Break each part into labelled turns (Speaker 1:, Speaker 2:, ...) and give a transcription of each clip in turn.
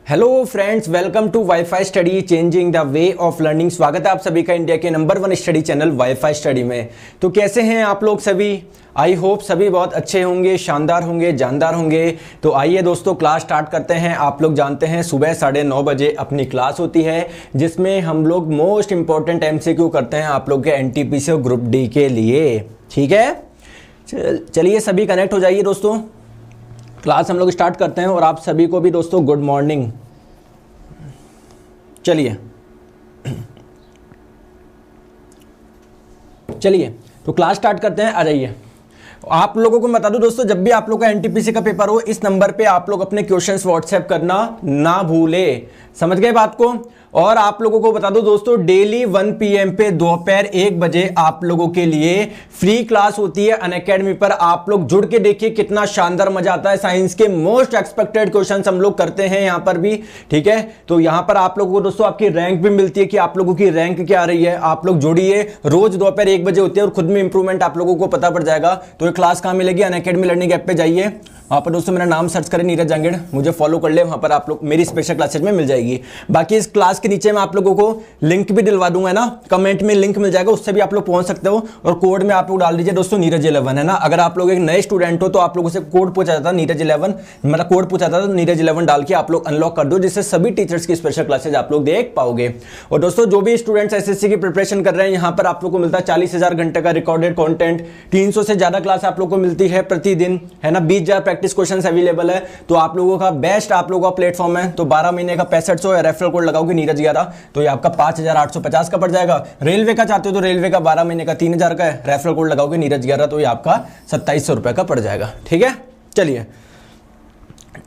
Speaker 1: Hello friends, welcome to WiFi study changing the way of learning. स्वागत है आप सभी का इंडिया के number 1 study channel WiFi study में। तो कैसे हैं आप लोग सभी? आई होप सभी बहुत अच्छे होंगे, शानदार होंगे, जानदार होंगे। तो आइए दोस्तों, क्लास स्टार्ट करते हैं। आप लोग जानते हैं सुबह 9:30 बजे अपनी क्लास होती है, जिसमें हम लोग मोस्ट इंपॉर्टेंट एमसीक्यू करते हैं आप लोग के एनटीपीसी और ग्रुप डी के लिए। ठीक है, चलिए सभी कनेक्ट हो जाइए दोस्तों। क्लास हम लोग स्टार्ट करते हैं और आप सभी को भी दोस्तों गुड मॉर्निंग। चलिए तो क्लास स्टार्ट करते हैं, आ जाइए। आप लोगों को बता दूं दोस्तों, जब भी आप लोग का एनटीपीसी का पेपर हो, इस नंबर पे आप लोग अपने क्वेश्चंस व्हाट्सएप करना ना भूले। समझ गए बात को? और आप लोगों को बता दो दोस्तों, डेली 1 PM पे दोपहर 1 बजे आप लोगों के लिए फ्री क्लास होती है अनअकैडमी पर। आप लोग जुड़ के देखिए, कितना शानदार मजा आता है। साइंस के मोस्ट एक्सपेक्टेड क्वेश्चंस हम लोग करते हैं यहां पर भी। ठीक है, तो यहां पर आप लोगों को दोस्तों आपकी रैंक भी मिलती है कि आप लोगों की रैंक क्या आ रही है। आप लोग जुड़िए, रोज दोपहर 1 बजे होती है और खुद में इंप्रूवमेंट आप लोगों को पता पड़ जाएगा। तो ये क्लास कहां मिलेगी? अनअकैडमी लर्निंग ऐप पे जाइए, वहां पर दोस्तों मेरा नाम सर्च करें नीरज जांगड़, मुझे फॉलो कर ले। वहां पर आप लोग मेरी स्पेशल क्लासेज में मिल जाएगी। बाकी इस क्लास के नीचे मैं आप लोगों को लिंक भी दिलवा दूंगा ना, कमेंट में लिंक मिल जाएगा, उससे भी आप लोग पहुंच सकते हो। और कोड में आप लोग डाल दीजिए दोस्तों नीरज 11, है ना। अगर आप लोग एक नए स्टूडेंट हो तो आप लोगों से कोड पूछा जाता है नीरज 11, मेरा कोड पूछा जाता है, नीरज 11 डाल के आप लोग अनलॉक कर दो, जिससे सभी टीचर्स की स्पेशल क्लासेज आप लोग देख पाओगे। और दोस्तों जो भी स्टूडेंट्स एसएससी की प्रिपरेशन कर रहे हैं, यहाँ पर आप लोग को मिलता है 40,000 घंटे का रिकॉर्डेड कॉन्टेंट। 300 से ज्यादा क्लास आप लोग को मिलती है प्रतिदिन, है ना। 20,000 प्रैक्टिस क्वेश्चन अवेलेबल है। तो आप लोगों का बेस्ट आप लोगों का प्लेटफॉर्म है। तो 12 महीने का 6500 रेफरल कोड लगाओगे नीरज 11, तो ये आपका 5,850 का पड़ जाएगा। रेलवे का चाहते हो तो रेलवे का 12 महीने का 3,000 का है, रेफरल कोड लगाओगे नीरज 11, तो ये आपका 2700 रुपए का पड़ जाएगा। ठीक है, चलिए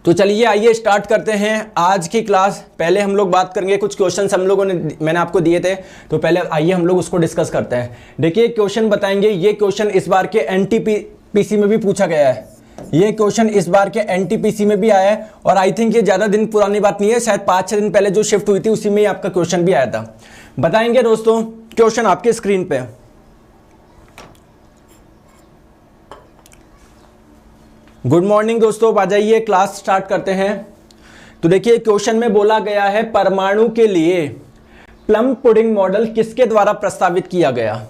Speaker 1: तो चलिए आइए स्टार्ट करते हैं आज की क्लास। पहले हम लोग बात करेंगे, कुछ क्वेश्चंस हम लोगों ने मैंने आपको दिए थे, तो पहले आइए हम लोग उसको डिस्कस करते हैं। देखिए क्वेश्चन बताएंगे, ये क्वेश्चन इस बार के एनटीपीसी में भी पूछा गया है। ये क्वेश्चन इस बार के एनटीपीसी में भी आया है, और आई थिंक ये ज्यादा दिन पुरानी बात नहीं है, शायद 5-6 दिन पहले जो शिफ्ट हुई थी उसी में आपका क्वेश्चन भी आया था। बताएंगे दोस्तों, क्वेश्चन आपके स्क्रीन पे। गुड मॉर्निंग दोस्तों, आ जाइए क्लास स्टार्ट करते हैं। तो देखिए क्वेश्चन में बोला गया है, परमाणु के लिए प्लम पुडिंग मॉडल किसके द्वारा प्रस्तावित किया गया।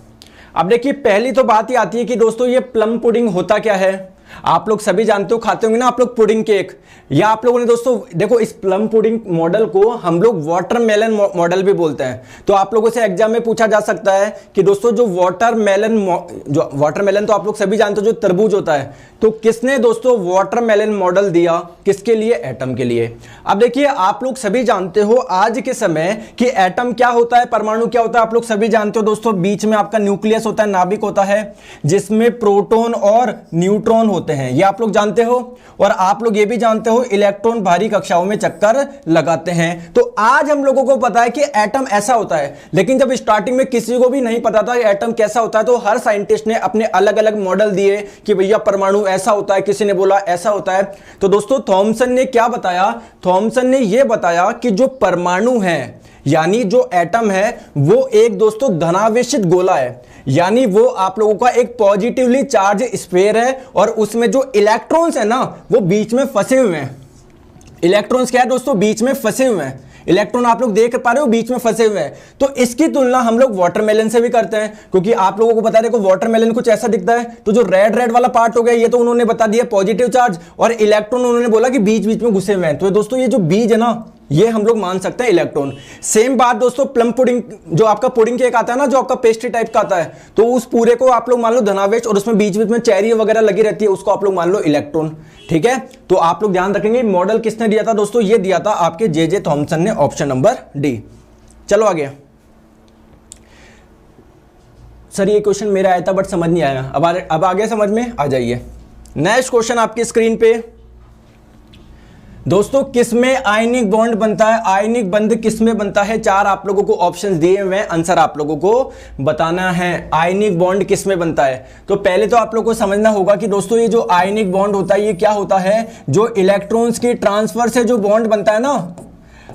Speaker 1: अब देखिए पहली तो बात ही आती है कि दोस्तों ये प्लम पुडिंग होता क्या है। आप लोग सभी जानते हो, खाते होंगे ना आप लोग पुडिंग केक, या आप लोगों ने दोस्तों देखो इस प्लम पुडिंग मॉडल को हम लोग वाटरमेलन मॉडल भी बोलते हैं। तो आप लोगों से एग्जाम में पूछा जा सकता है कि दोस्तों जो वाटरमेलन तो आप लोग सभी जानते हो जो तरबूज होता है, तो किसने दोस्तों वाटरमेलन मॉडल दिया, किसके लिए? एटम के लिए। अब देखिए आप लोग सभी जानते हो आज के समय कि एटम क्या होता है, परमाणु क्या होता है। आप लोग सभी जानते हो दोस्तों, बीच में आपका न्यूक्लियस होता है, नाभिक होता है, जिसमें प्रोटॉन और न्यूट्रॉन होते हैं, ये आप लोग जानते हो। और आप लोग ये भी जानते हो इलेक्ट्रॉन भारी कक्षाओं में चक्कर लगाते हैं। तो आज हम लोगों को पता है कि एटम ऐसा होता है, लेकिन जब स्टार्टिंग में किसी को भी नहीं पता था एटम कैसा होता है, तो हर साइंटिस्ट ने अपने अलग अलग मॉडल दिए कि भैया परमाणु ऐसा होता है, किसी ने बोला ऐसा होता है। तो दोस्तों थॉमसन ने क्या बताया? थॉमसन ने यह बताया कि जो परमाणु है, यानी जो एटम है, वो एक दोस्तों धनावेशित गोला है, यानी वो आप लोगों का एक पॉजिटिवली चार्ज स्फीयर है, और उसमें जो इलेक्ट्रॉन्स है ना वो बीच में फंसे हुए हैं। इलेक्ट्रॉन्स क्या है दोस्तों? बीच में फंसे हुए हैं। इलेक्ट्रॉन आप लोग देख पा रहे हो बीच में फंसे हुए हैं। तो इसकी तुलना हम लोग वाटरमेलन से भी करते हैं, क्योंकि आप लोगों को बता रहे वाटरमेलन कुछ ऐसा दिखता है। तो जो रेड रेड वाला पार्ट हो गया, ये तो उन्होंने बता दिया पॉजिटिव चार्ज, और इलेक्ट्रॉन उन्होंने बोला कि बीच बीच में घुसे हुए हैं। तो दोस्तों ये जो बीज है ना, ये हम लोग मान सकते हैं इलेक्ट्रॉन। सेम बात दोस्तों प्लम पुडिंग, जो आपका पुडिंग केक आता है ना, जो आपका पेस्ट्री टाइप का आता है, तो उस पूरे को आप लोग मान लो धनावेश, और उसमें बीच बीच में चेरी वगैरह लगी रहती है, उसको आप लोग मान लो इलेक्ट्रॉन। ठीक है, तो आप लोग ध्यान रखेंगे मॉडल किसने दिया था दोस्तों? ये दिया था आपके जे थॉमसन ने, ऑप्शन नंबर डी। चलो आगे। सर ये क्वेश्चन मेरा आया था बट समझ नहीं आया, अब आगे समझ में आ जाइए। नेक्स्ट क्वेश्चन आपकी स्क्रीन पे दोस्तों, किसमें आयनिक बॉन्ड बनता है? आयनिक बंध किसमें बनता है? 4 आप लोगों को ऑप्शंस दिए हुए हैं, आंसर आप लोगों को बताना है। आयनिक बॉन्ड किसमें बनता है? तो पहले तो आप लोगों को समझना होगा कि दोस्तों ये जो आयनिक बॉन्ड होता है ये क्या होता है? जो इलेक्ट्रॉन्स की ट्रांसफर से जो बॉन्ड बनता है ना,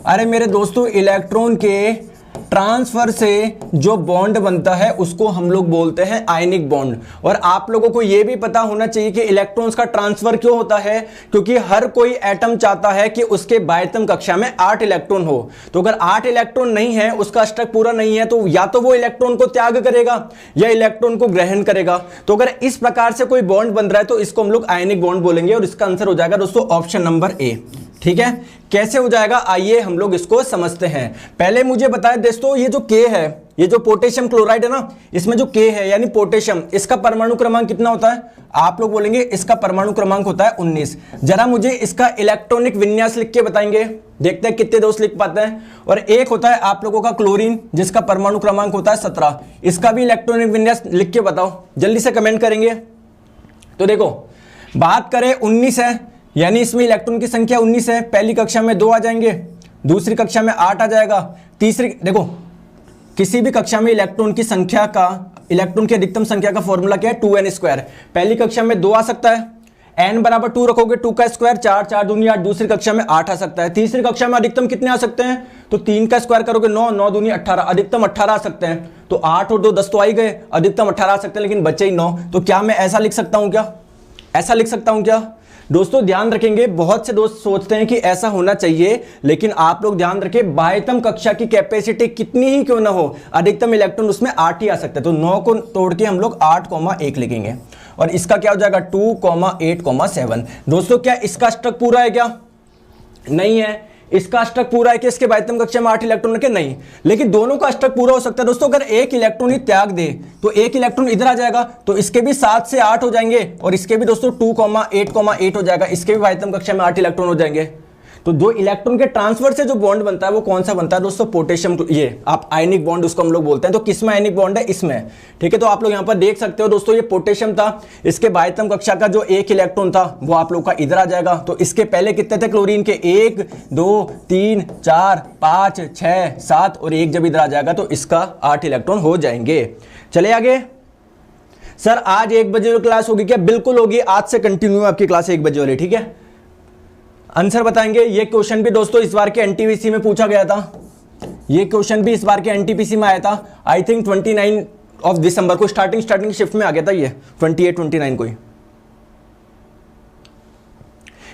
Speaker 1: अरे मेरे दोस्तों इलेक्ट्रॉन के ट्रांसफर से जो बॉन्ड बनता है उसको हम लोग बोलते हैं आयनिक बॉन्ड। और आप लोगों को यह भी पता होना चाहिए कि इलेक्ट्रॉन्स का ट्रांसफर क्यों होता है, क्योंकि हर कोई एटम चाहता है कि उसके बाह्यतम कक्षा में 8 इलेक्ट्रॉन हो। तो अगर 8 इलेक्ट्रॉन नहीं है, उसका अष्टक पूरा नहीं है, तो या तो वो इलेक्ट्रॉन को त्याग करेगा या इलेक्ट्रॉन को ग्रहण करेगा। तो अगर इस प्रकार से कोई बॉन्ड बन रहा है तो इसको हम लोग आयनिक बॉन्ड बोलेंगे और इसका आंसर हो जाएगा दोस्तों ऑप्शन नंबर ए। ठीक है, कैसे हो जाएगा आइए हम लोग इसको समझते हैं। पहले मुझे बताएं दोस्तों, ये जो K है, ये जो पोटेशियम क्लोराइड है ना, इसमें जो K है यानी पोटेशियम, इसका परमाणु क्रमांक कितना होता है? आप लोग बोलेंगे इसका परमाणु क्रमांक होता है 19। जरा मुझे इसका इलेक्ट्रॉनिक विन्यास लिख के बताएंगे, देखते हैं कितने दोस्त लिख पाते हैं। और एक होता है आप लोगों का क्लोरीन, जिसका परमाणु क्रमांक होता है 17। इसका भी इलेक्ट्रॉनिक विन्यास लिख के बताओ, जल्दी से कमेंट करेंगे। तो देखो, बात करें 19 है, यानी इसमें इलेक्ट्रॉन की संख्या 19 है। पहली कक्षा में 2 आ जाएंगे, दूसरी कक्षा में 8 आ जाएगा, तीसरी, देखो किसी भी कक्षा में इलेक्ट्रॉन की संख्या का, इलेक्ट्रॉन की अधिकतम संख्या का फॉर्मूला क्या है? 2n²। पहली कक्षा में 2 आ सकता है, n बराबर 2 रखोगे, 2 का स्क्वायर 4, 4 दूनी 8, दूसरी कक्षा में 8 आ सकता है। तीसरी कक्षा में अधिकतम कितने आ सकते हैं? तो 3 का स्क्वायर करोगे 9, 9 दूनी 18, अधिकतम 18 आ सकते हैं। तो 8 और 2 10 तो आ ही गए, अधिकतम 18 आ सकते हैं, लेकिन बचे ही 9। तो क्या मैं ऐसा लिख सकता हूं क्या? ऐसा लिख सकता हूं क्या? दोस्तों ध्यान रखेंगे, बहुत से दोस्त सोचते हैं कि ऐसा होना चाहिए, लेकिन आप लोग ध्यान रखें, बाह्यतम कक्षा की कैपेसिटी कितनी ही क्यों ना हो, अधिकतम इलेक्ट्रॉन उसमें 8 ही आ सकते हैं। तो 9 को तोड़ के हम लोग 8,1 लिखेंगे और इसका क्या हो जाएगा? 2,8,7। दोस्तों क्या इसका अष्टक पूरा है क्या? नहीं है। इसका अष्टक पूरा है कि इसके बाह्यतम कक्षा में 8 इलेक्ट्रॉन रखे? नहीं। लेकिन दोनों का अष्टक पूरा हो सकता है दोस्तों। अगर एक इलेक्ट्रॉन ही त्याग दे तो एक इलेक्ट्रॉन इधर आ जाएगा, तो इसके भी 7 से 8 हो जाएंगे और इसके भी दोस्तों 2,8,8 हो जाएगा, इसके भी बाह्यतम कक्षा में 8 इलेक्ट्रॉन हो जाएंगे। तो जो इलेक्ट्रॉन के ट्रांसफर से जो बॉन्ड बनता है वो कौन सा बनता है दोस्तों? पोटेशियम। ये आप आयनिक बॉन्ड उसको हम लोग बोलते हैं। तो किसमें आयनिक बॉन्ड है? इसमें। ठीक है, तो आप लोग यहां पर देख सकते हो दोस्तों, ये पोटेशियम था, इसके बाह्यतम कक्षा का जो एक इलेक्ट्रॉन था वो आप लोग का इधर आ जाएगा। तो इसके पहले कितने थे क्लोरीन के? 1 2 3 4 5 6 7 और 1 जब इधर आ जाएगा तो इसका 8 इलेक्ट्रॉन हो जाएंगे। चले आगे। सर आज 1 बजे क्लास होगी क्या? बिल्कुल होगी, आज से कंटिन्यू आपकी क्लास 1 बजे वाली। ठीक है, आंसर बताएंगे। ये क्वेश्चन भी दोस्तों इस बार के एनटीपीसी में पूछा गया था। ये क्वेश्चन भी इस बार के एनटीपीसी में आया था। आई थिंक 29 ऑफ दिसंबर को स्टार्टिंग शिफ्ट में आ गया था ये, 28-29 को ही।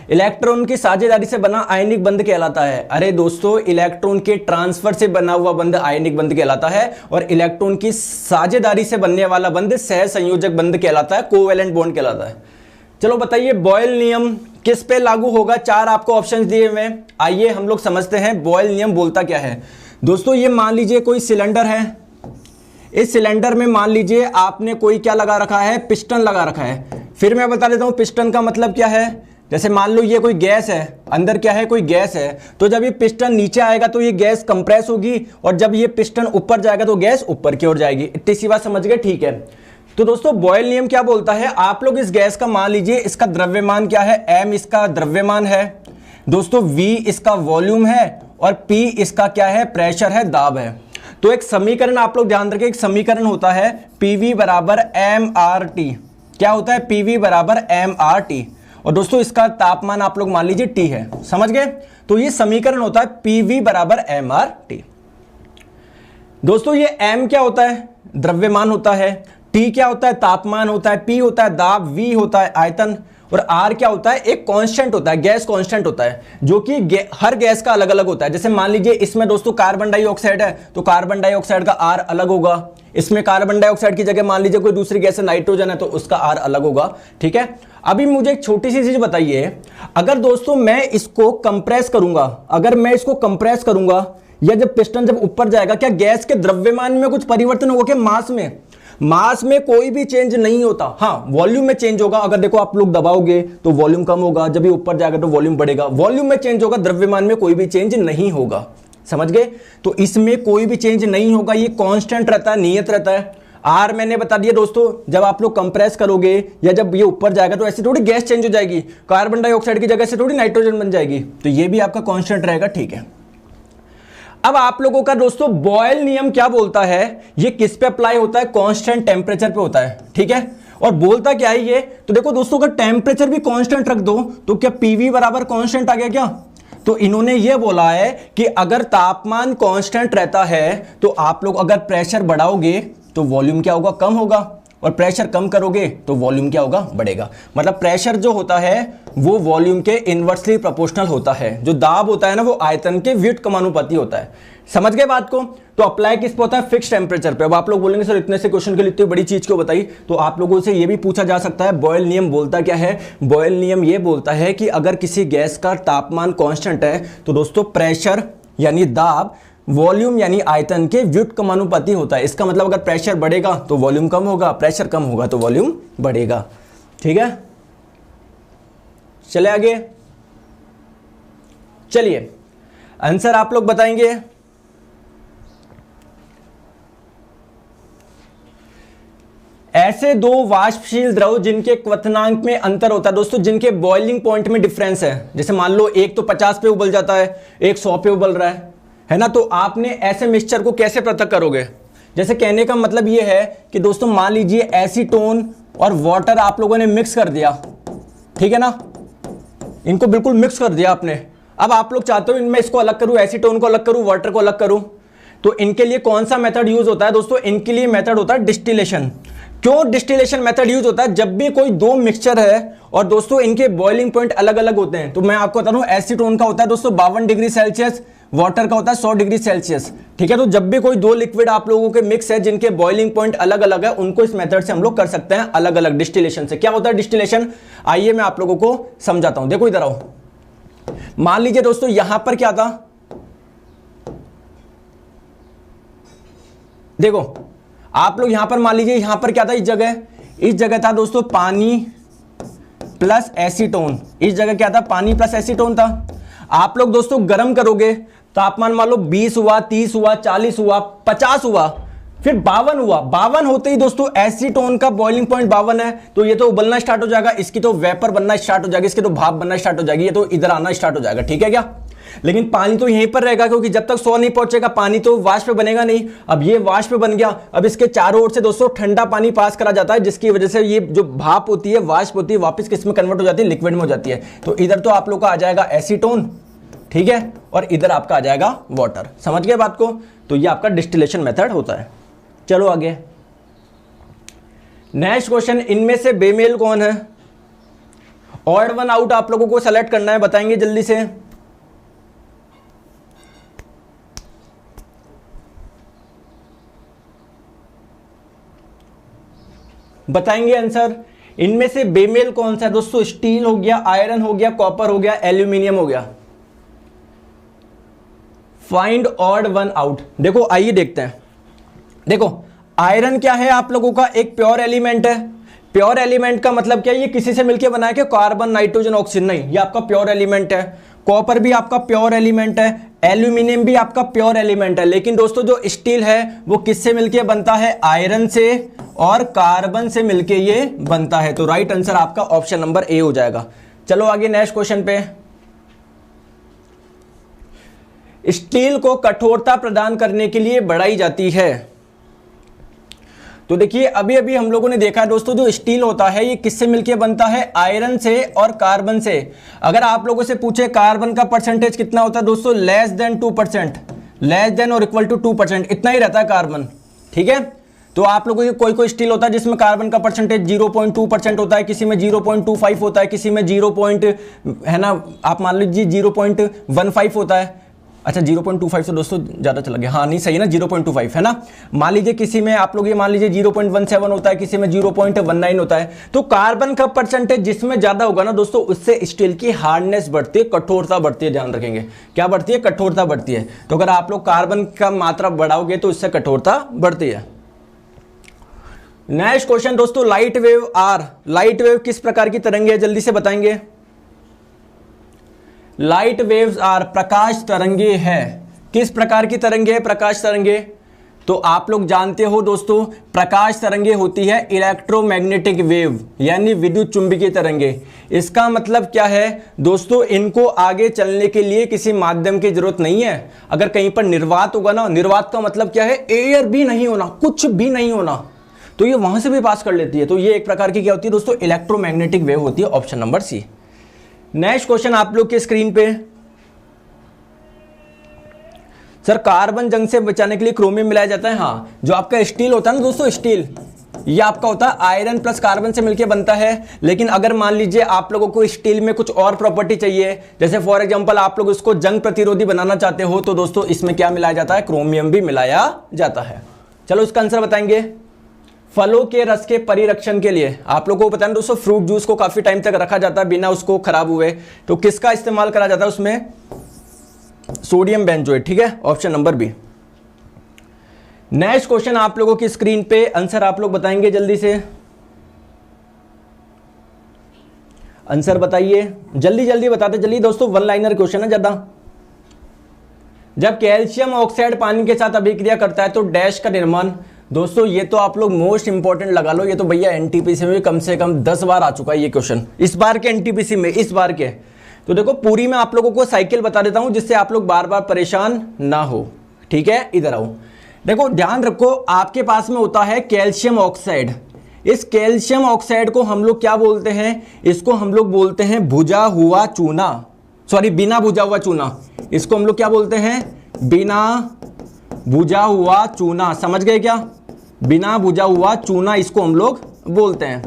Speaker 1: इलेक्ट्रॉन की साझेदारी से बना आयनिक बंध कहलाता है। अरे दोस्तों, इलेक्ट्रॉन के ट्रांसफर से बना हुआ बंध आयनिक बंध कहलाता है और इलेक्ट्रॉन की साझेदारी से बनने वाला बंध सहसंयोजक बंध कहलाता है, कोवेलेंट बॉन्ड कहलाता है। चलो बताइए, बॉयल नियम किस पे लागू होगा? 4 आपको ऑप्शंस दिए हुए हैं, आइए हम लोग समझते हैं बॉयल नियम बोलता क्या है। दोस्तों ये मान लीजिए कोई सिलेंडर है, इस सिलेंडर में मान लीजिए आपने कोई क्या लगा रखा है? पिस्टन लगा रखा है। फिर मैं बता देता हूं पिस्टन का मतलब क्या है। जैसे मान लो ये कोई गैस है, अंदर क्या है? कोई गैस है। तो जब ये पिस्टन नीचे आएगा तो ये गैस कंप्रेस होगी और जब ये पिस्टन ऊपर जाएगा तो गैस ऊपर की ओर जाएगी। इतनी सी बात समझ गए? ठीक है। तो दोस्तों बॉयल नियम क्या बोलता है? आप लोग इस गैस का मान लीजिए, इसका द्रव्यमान क्या है? m इसका द्रव्यमान है दोस्तों, v इसका वॉल्यूम है और p इसका क्या है? प्रेशर है, दाब है। तो एक समीकरण आप लोग ध्यान रखें, एक समीकरण होता है PV बराबर mRT। क्या होता है? PV बराबर mRT। और दोस्तों इसका तापमान आप लोग मान लीजिए T है, समझ गए? तो ये समीकरण होता है PV बराबर mRT। दोस्तों ये m क्या होता है? द्रव्यमान होता है। T क्या होता है? तापमान होता है। P होता है दाब, V होता है आयतन और R क्या होता है? एक कांस्टेंट होता है, गैस कांस्टेंट होता है, जो कि हर गैस का अलग अलग होता है। जैसे मान लीजिए इसमें दोस्तों कार्बन डाइऑक्साइड है तो कार्बन डाइऑक्साइड का R अलग होगा। इसमें कार्बन डाइऑक्साइड की जगह मान लीजिए कोई दूसरी गैस है, नाइट्रोजन है, तो उसका R अलग होगा। ठीक है, अभी मुझे एक छोटी सी चीज बताइए, अगर दोस्तों मैं इसको कंप्रेस करूंगा, अगर मैं इसको कंप्रेस करूंगा या जब पिस्टन जब ऊपर जाएगा, क्या गैस के द्रव्यमान में कुछ परिवर्तन होगा क्या? मास में? मास में कोई भी चेंज नहीं होता। हाँ, वॉल्यूम में चेंज होगा। अगर देखो आप लोग दबाओगे तो वॉल्यूम कम होगा, जब ये ऊपर जाएगा तो वॉल्यूम बढ़ेगा। वॉल्यूम में चेंज होगा, द्रव्यमान में कोई भी चेंज नहीं होगा। समझ गए? तो इसमें कोई भी चेंज नहीं होगा, ये कांस्टेंट रहता है, नियत रहता है। आर मैंने बता दिया दोस्तों, जब आप लोग कंप्रेस करोगे या जब ये ऊपर जाएगा तो ऐसे थोड़ी गैस चेंज हो जाएगी, कार्बन डाइऑक्साइड की जगह से थोड़ी नाइट्रोजन बन जाएगी, तो ये भी आपका कांस्टेंट रहेगा। ठीक है, अब आप लोगों का दोस्तों बॉयल नियम क्या बोलता है? ये किस पे अप्लाई होता है? कांस्टेंट टेम्परेचर पे होता है। ठीक है, और बोलता क्या है ये? तो देखो दोस्तों, अगर टेम्परेचर भी कांस्टेंट रख दो तो क्या पीवी बराबर कांस्टेंट आ गया क्या? तो इन्होंने ये बोला है कि अगर तापमान कांस्टेंट रहता है तो आप लोग अगर प्रेशर बढ़ाओगे तो वॉल्यूम क्या होगा, कम होगा, और प्रेशर कम करोगे तो वॉल्यूम क्या होगा, बढ़ेगा। मतलब प्रेशर जो होता है वो वॉल्यूम के इनवर्सली प्रोपोर्शनल होता है, जो दाब होता है ना वो आयतन के व्युत्क्रमानुपाती होता है। समझ गए बात को? तो अप्लाई किस पे होता है, फिक्स टेम्परेचर पे। अब आप लोग बोलेंगे सर इतने से क्वेश्चन के लिए इतनी बड़ी चीज क्यों बताई, तो आप लोगों से ये भी पूछा जा सकता है बॉयल नियम बोलता क्या है। बॉयल नियम ये बोलता है कि अगर किसी गैस का तापमान कांस्टेंट है तो दोस्तों प्रेशर यानी दाब वॉल्यूम यानी आयतन के व्युत्क्रमानुपाती होता है। इसका मतलब अगर प्रेशर बढ़ेगा तो वॉल्यूम कम होगा, प्रेशर कम होगा तो वॉल्यूम बढ़ेगा। ठीक है, चले आगे। चलिए आंसर आप लोग बताएंगे। ऐसे दो वाष्पशील द्रव जिनके क्वथनांक में अंतर होता है दोस्तों, जिनके बॉइलिंग पॉइंट में डिफरेंस है, जैसे मान लो एक तो 50 पे उबल जाता है, एक 100 पे उबल रहा है ना, तो आपने ऐसे मिक्सचर को कैसे पृथक करोगे। जैसे कहने का मतलब ये है कि दोस्तों मान लीजिए एसीटोन और वाटर आप लोगों ने मिक्स कर दिया, ठीक है ना, इनको बिल्कुल मिक्स कर दिया आपने। अब आप लोग चाहते हो इनमें इसको अलग करूं, एसीटोन को अलग करूं, वाटर को अलग करूं, तो इनके लिए कौन सा मेथड यूज होता है दोस्तों, इनके लिए मेथड होता है डिस्टिलेशन। क्यों डिस्टिलेशन मेथड यूज होता है, जब भी कोई दो मिक्सचर है और दोस्तों इनके बॉइलिंग पॉइंट अलग अलग होते हैं, तो मैं आपको बता दूं एसीटोन का होता है दोस्तों 52 डिग्री सेल्सियस, वाटर का होता है 100 डिग्री सेल्सियस। ठीक है, तो जब भी कोई दो लिक्विड आप लोगों के मिक्स है जिनके बॉइलिंग पॉइंट अलग अलग है, उनको इस मेथड से हम लोग कर सकते हैं अलग अलग डिस्टिलेशन से। क्या होता है डिस्टिलेशन, आइए मैं आप लोगों को समझाता हूं। देखो इधर आओ, मान लीजिए दोस्तों यहां पर क्या था, देखो आप लोग यहां पर मान लीजिए यहां पर क्या था, इस जगह था दोस्तों पानी प्लस एसीटोन, इस जगह क्या था, पानी प्लस एसीटोन था। आप लोग दोस्तों गर्म करोगे, तापमान मान लो 20 हुआ, 30 हुआ, 40 हुआ, 50 हुआ, फिर 52 हुआ। 52 होते ही दोस्तों एसीटोन का बॉइलिंग पॉइंट 52 है, तो ये तो उबलना स्टार्ट हो जाएगा, इसकी तो वेपर बनना स्टार्ट हो जाएगी, इसकी तो भाप बनना स्टार्ट हो जाएगी, ये तो इधर आना स्टार्ट हो जाएगा। ठीक है क्या, लेकिन पानी तो यहीं पर रहेगा, क्योंकि जब तक 100 नहीं पहुंचेगा पानी तो वाष्प बनेगा नहीं। अब ये वाष्प बन गया, अब इसके चारों ओर से दोस्तों ठंडा पानी पास करा जाता है, जिसकी वजह से ये जो भाप होती है, वाष्प होती है, वापस किस में कन्वर्ट हो जाती है, लिक्विड में हो जाती है। तो इधर तो आप लोग का आ जाएगा एसीटोन, ठीक है, और इधर आपका आ जाएगा वाटर। समझ गए बात को? तो ये आपका डिस्टिलेशन मेथड होता है। चलो आगे नेक्स्ट क्वेश्चन, इनमें से बेमेल कौन है, ऑड वन आउट आप लोगों को सेलेक्ट करना है, बताएंगे जल्दी से। बताएंगे आंसर, इनमें से बेमेल कौन सा है दोस्तों, स्टील हो गया, आयरन हो गया, कॉपर हो गया, एल्यूमिनियम हो गया। Find odd one out. देखो आइए देखते हैं। देखो आयरन क्या है आप लोगों का, एक प्योर एलिमेंट है। प्योर एलिमेंट का मतलब क्या है, ये किसी से मिलकर बना है क्या, कार्बन नाइट्रोजन ऑक्सीजन, नहीं, ये आपका प्योर एलिमेंट है। कॉपर भी आपका प्योर एलिमेंट है, एल्यूमिनियम भी आपका प्योर एलिमेंट है। लेकिन दोस्तों जो स्टील है वो किससे मिलके बनता है, आयरन से और कार्बन से मिलके ये बनता है। तो राइट आंसर आपका ऑप्शन नंबर ए हो जाएगा। चलो आगे नेक्स्ट क्वेश्चन पे। स्टील को कठोरता प्रदान करने के लिए बढ़ाई जाती है। तो देखिए अभी अभी हम लोगों ने देखा है दोस्तों, जो स्टील होता है ये किससे मिलकर बनता है, आयरन से और कार्बन से। अगर आप लोगों से पूछे कार्बन का परसेंटेज कितना होता है दोस्तों, लेस देन 2%, लेस देन और इक्वल टू 2%, इतना ही रहता है कार्बन। ठीक है, तो आप लोगों को कोई कोई स्टील होता है जिसमें कार्बन का परसेंटेज 0.2% होता है, किसी में 0.25 होता है, किसी में 0. है ना, आप मान लीजिए 0.15 होता है। अच्छा 0.25 तो दोस्तों ज़्यादा चला गया, हाँ नहीं सही है ना, 0.25 है ना। मान लीजिए किसी में आप लोग ये मान लीजिए 0.17 होता है, किसी में 0.19 होता है। तो कार्बन का परसेंटेज जिसमें ज़्यादा होगा ना दोस्तों, उससे स्टील की हार्डनेस बढ़ती है, कठोरता बढ़ती है। ध्यान रखेंगे क्या बढ़ती है, कठोरता बढ़ती है। तो अगर आप लोग कार्बन का मात्रा बढ़ाओगे तो इससे कठोरता बढ़ती है। नेक्स्ट क्वेश्चन दोस्तों, light wave are, light wave किस प्रकार की तरंगे है, जल्दी से बताएंगे। लाइट वेव्स आर, प्रकाश तरंगे है। किस प्रकार की तरंगे है, प्रकाश तरंगे। तो आप लोग जानते हो दोस्तों, प्रकाश तरंगे होती है इलेक्ट्रोमैग्नेटिक वेव, यानी विद्युत चुंबकीय तरंगे। इसका मतलब क्या है दोस्तों, इनको आगे चलने के लिए किसी माध्यम की जरूरत नहीं है। अगर कहीं पर निर्वात होगा ना, निर्वात का मतलब क्या है, एयर भी नहीं होना, कुछ भी नहीं होना, तो ये वहां से भी पास कर लेती है। तो ये एक प्रकार की क्या होती है दोस्तों, इलेक्ट्रोमैग्नेटिक वेव होती है। Option number C. Next question आप लोग के स्क्रीन पे, सर कार्बन जंग से बचाने के लिए क्रोमियम मिलाया जाता है। हाँ, जो आपका स्टील होता है ना दोस्तों, स्टील ये आपका होता है आयरन प्लस कार्बन से मिलकर बनता है। लेकिन अगर मान लीजिए आप लोगों को स्टील में कुछ और प्रॉपर्टी चाहिए, जैसे फॉर एग्जांपल आप लोग उसको जंग प्रतिरोधी बनाना चाहते हो, तो दोस्तों इसमें क्या मिलाया जाता है, क्रोमियम भी मिलाया जाता है। चलो इसका आंसर बताएंगे। फलों के रस के परिरक्षण के लिए आप लोगों को पता है दोस्तों, फ्रूट जूस को काफी टाइम तक रखा जाता है बिना उसको खराब हुए, तो किसका इस्तेमाल करा जाता है उसमें, सोडियम बेंजोएट। ठीक है, option number B. Next question आप लोगों की स्क्रीन पे, आंसर आप लोग बताएंगे जल्दी से, आंसर बताइए जल्दी जल्दी बताते चलिए दोस्तों, वन लाइनर क्वेश्चन है ज्यादा। जब कैल्शियम ऑक्साइड पानी के साथ अभिक्रिया करता है तो डैश का निर्माण, दोस्तों ये तो आप लोग मोस्ट इंपॉर्टेंट लगा लो, ये तो भैया एनटीपीसी में कम से कम 10 बार आ चुका है ये क्वेश्चन, इस बार के एनटीपीसी में, इस बार के। तो देखो पूरी मैं आप लोगों को साइकिल बता देता हूं जिससे आप लोग बार बार परेशान ना हो। ठीक है, इधर आओ, देखो ध्यान रखो, आपके पास में होता है कैल्शियम ऑक्साइड। इस कैल्शियम ऑक्साइड को हम लोग क्या बोलते हैं, इसको हम लोग बोलते हैं भुजा हुआ चूना, सॉरी बिना भुजा हुआ चूना। इसको हम लोग क्या बोलते हैं, बिना भुजा हुआ चूना। समझ गए क्या, बिना भुजा हुआ चूना इसको हम लोग बोलते हैं।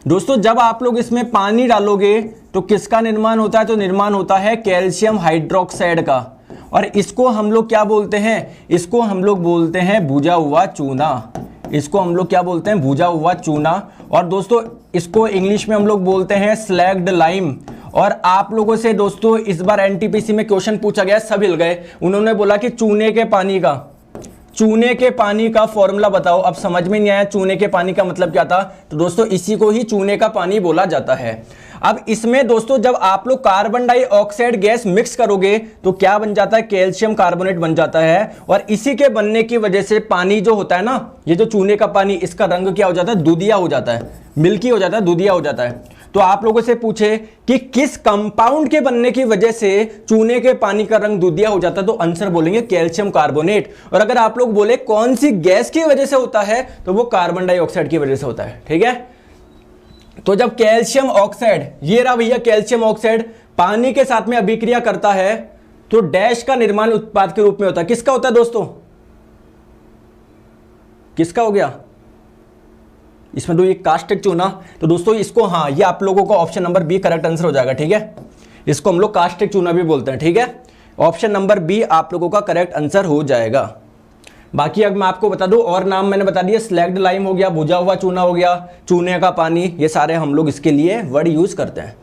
Speaker 1: दोस्तों जब आप लोग इसमें पानी डालोगे तो किसका निर्माण होता है, तो निर्माण होता है कैल्शियम हाइड्रोक्साइड का, और इसको हम लोग क्या बोलते हैं, इसको हम लोग बोलते हैं भुजा हुआ चूना। इसको हम लोग क्या बोलते हैं, भुजा हुआ चूना। और दोस्तों इसको इंग्लिश में हम लोग बोलते हैं स्लैग्ड लाइम। और आप लोगों से दोस्तों इस बार एनटीपीसी में क्वेश्चन पूछा गया, सब हिल गए, उन्होंने बोला कि चूने के पानी का फॉर्मूला बताओ। अब समझ में नहीं आया चूने के पानी का मतलब क्या था, तो दोस्तों इसी को ही चूने का पानी बोला जाता है। अब इसमें दोस्तों जब आप लोग कार्बन डाइऑक्साइड गैस मिक्स करोगे तो क्या बन जाता है, कैल्शियम कार्बोनेट बन जाता है। और इसी के बनने की वजह से पानी जो होता है ना, ये जो चूने का पानी, इसका रंग क्या हो जाता है, दूधिया हो जाता है, मिल्की हो जाता है, दूधिया हो जाता है। तो आप लोगों से पूछे कि किस कंपाउंड के बनने की वजह से चूने के पानी का रंग दूधिया हो जाता है, तो आंसर बोलेंगे कैल्शियम कार्बोनेट। और अगर आप लोग बोले कौन सी गैस की वजह से होता है, तो वो कार्बन डाइऑक्साइड की वजह से होता है। ठीक है, तो जब कैल्शियम ऑक्साइड, ये रहा भैया कैल्शियम ऑक्साइड, पानी के साथ में अभिक्रिया करता है तो डैश का निर्माण उत्पाद के रूप में होता है। किसका होता है दोस्तों, किसका हो गया इसमें, तो ये कास्टिक चूना। तो दोस्तों इसको, हाँ ये आप लोगों का option number B correct answer हो जाएगा। ठीक है, इसको हम लोग कास्टिक चूना भी बोलते हैं। ठीक है, ऑप्शन नंबर बी आप लोगों का करेक्ट आंसर हो जाएगा। बाकी अब मैं आपको बता दूं, और नाम मैंने बता दिया, स्लैग्ड लाइम हो गया, भुजा हुआ चूना हो गया, चूने का पानी, ये सारे हम लोग इसके लिए वर्ड यूज करते हैं।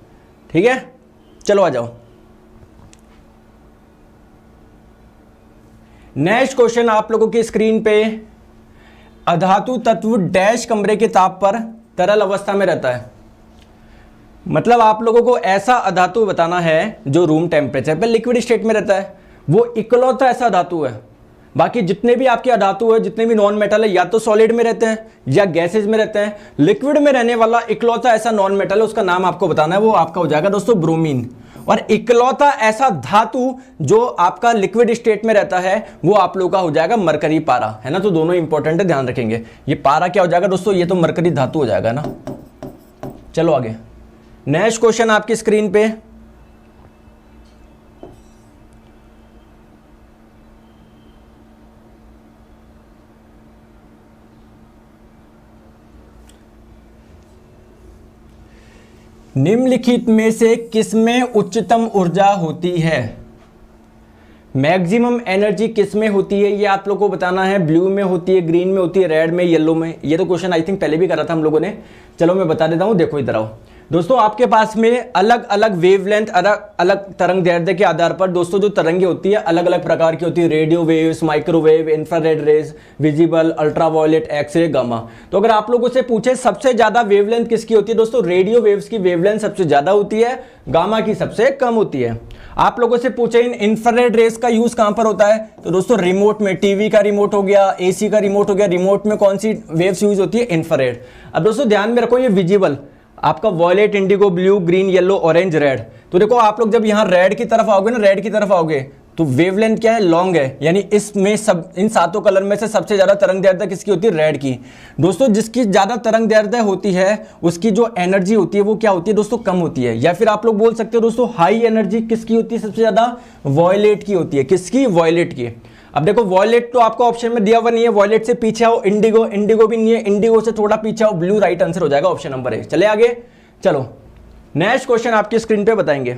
Speaker 1: ठीक है, चलो आ जाओ। नेक्स्ट क्वेश्चन आप लोगों की स्क्रीन पे, अधातु तत्व डैश कमरे के ताप पर तरल अवस्था में रहता है। मतलब आप लोगों को ऐसा अधातु बताना है जो रूम टेम्परेचर पर लिक्विड स्टेट में रहता है, वो इकलौता ऐसा धातु है। बाकी जितने भी आपके अधातु है, जितने भी नॉन मेटल है, या तो सॉलिड में रहते हैं या गैसेज में रहते हैं। लिक्विड में रहने वाला इकलौता ऐसा नॉन मेटल है, उसका नाम आपको बताना है, वो आपका हो जाएगा दोस्तों ब्रोमीन। और इकलौता ऐसा धातु जो आपका लिक्विड स्टेट में रहता है, वो आप लोगों का हो जाएगा मरकरी पारा, है ना। तो दोनों इंपॉर्टेंट है, ध्यान रखेंगे। ये पारा क्या हो जाएगा दोस्तों, ये तो मरकरी धातु हो जाएगा ना। चलो आगे, नेक्स्ट क्वेश्चन आपकी स्क्रीन पे, निम्नलिखित में से किसमें उच्चतम ऊर्जा होती है, मैक्सिमम एनर्जी किसमें होती है, ये आप लोगों को बताना है। ब्लू में होती है, ग्रीन में होती है, रेड में, येलो में। ये तो क्वेश्चन आई थिंक पहले भी करा था हम लोगों ने। चलो मैं बता देता हूं, देखो इधर आओ दोस्तों। आपके पास में अलग अलग वेवलेंथ, अलग अलग तरंग दैर्ध्य के आधार पर दोस्तों जो तरंगे होती है अलग अलग प्रकार की होती है। Radio waves, microwave, infrared rays, visible, ultraviolet, x ray, gamma. तो अगर आप लोगों से पूछे सबसे ज्यादा वेवलेंथ किसकी होती है दोस्तों, रेडियो वेव्स की वेवलेंथ सबसे ज्यादा होती है, गामा की सबसे कम होती है। आप लोगों से पूछे इन इंफ्रारेड रेस का यूज कहां पर होता है, तो दोस्तों रिमोट में, टीवी का रिमोट हो गया, एसी का रिमोट हो गया, रिमोट में कौन सी वेव्स यूज होती है, इंफ्रारेड। अब दोस्तों ध्यान में रखो, ये विजिबल आपका violet, indigo, blue, green, yellow, orange, red. तो देखो आप लोग जब यहां रेड की तरफ आओगे ना, रेड की तरफ आओगे तो वेवलेंथ क्या है, लॉन्ग है, यानी इसमें सब इन सातों कलर में से सबसे ज्यादा तरंग दैर्ध्य किसकी होती है, रेड की। दोस्तों जिसकी ज्यादा तरंग दैर्ध्य होती है उसकी जो एनर्जी होती है वो क्या होती है दोस्तों, कम होती है। या फिर आप लोग बोल सकते हो दोस्तों हाई एनर्जी किसकी होती है सबसे ज्यादा, वॉयलेट की होती है। किसकी, वॉयलेट की। अब देखो वॉयलेट तो आपको ऑप्शन में दिया हुआ नहीं है, वॉयलेट से पीछे आओ, इंडिगो, इंडिगो भी नहीं है, इंडिगो से थोड़ा पीछे आओ, ब्लू राइट आंसर हो जाएगा ऑप्शन नंबर ए। चले आगे, चलो नेक्स्ट क्वेश्चन आपकी स्क्रीन पे बताएंगे।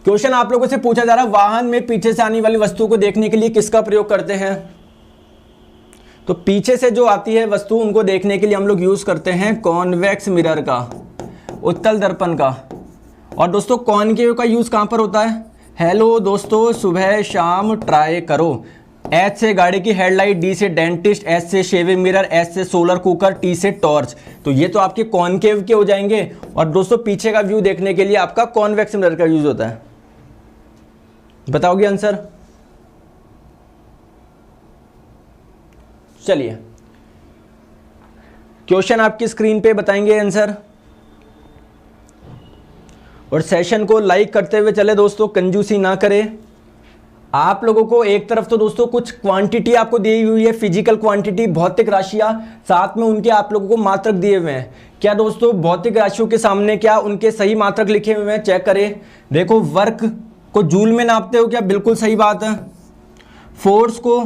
Speaker 1: क्वेश्चन आप लोगों से पूछा जा रहा है वाहन में पीछे से आने वाली वस्तु को देखने के लिए किसका प्रयोग करते हैं? तो पीछे से जो आती है वस्तु उनको देखने के लिए हम लोग यूज करते हैं कॉन्वेक्स मिरर का, उत्तल दर्पण का। और दोस्तों कॉनकेव का यूज कहां पर होता है? हेलो दोस्तों, सुबह शाम ट्राई करो। एच से गाड़ी की हेडलाइट, डी से डेंटिस्ट, एस से शेविंग मिरर, एस से सोलर कुकर, टी से टॉर्च। तो ये तो आपके कॉनकेव के हो जाएंगे। और दोस्तों पीछे का व्यू देखने के लिए आपका कॉन्वेक्स मिरर का यूज होता है। बताओगे आंसर? चलिए क्वेश्चन आपकी स्क्रीन पे बताएंगे आंसर। और सेशन को लाइक करते हुए चले दोस्तों, कंजूसी ना करें। आप लोगों को एक तरफ तो दोस्तों कुछ क्वांटिटी आपको दी हुई है, फिजिकल क्वांटिटी, भौतिक राशियां, साथ में उनके आप लोगों को मात्रक दिए हुए हैं। क्या दोस्तों भौतिक राशियों के सामने क्या उनके सही मात्रक लिखे हुए हैं? चेक करें। देखो वर्क को जूल में नापते हो क्या? बिल्कुल सही बात है। फोर्स को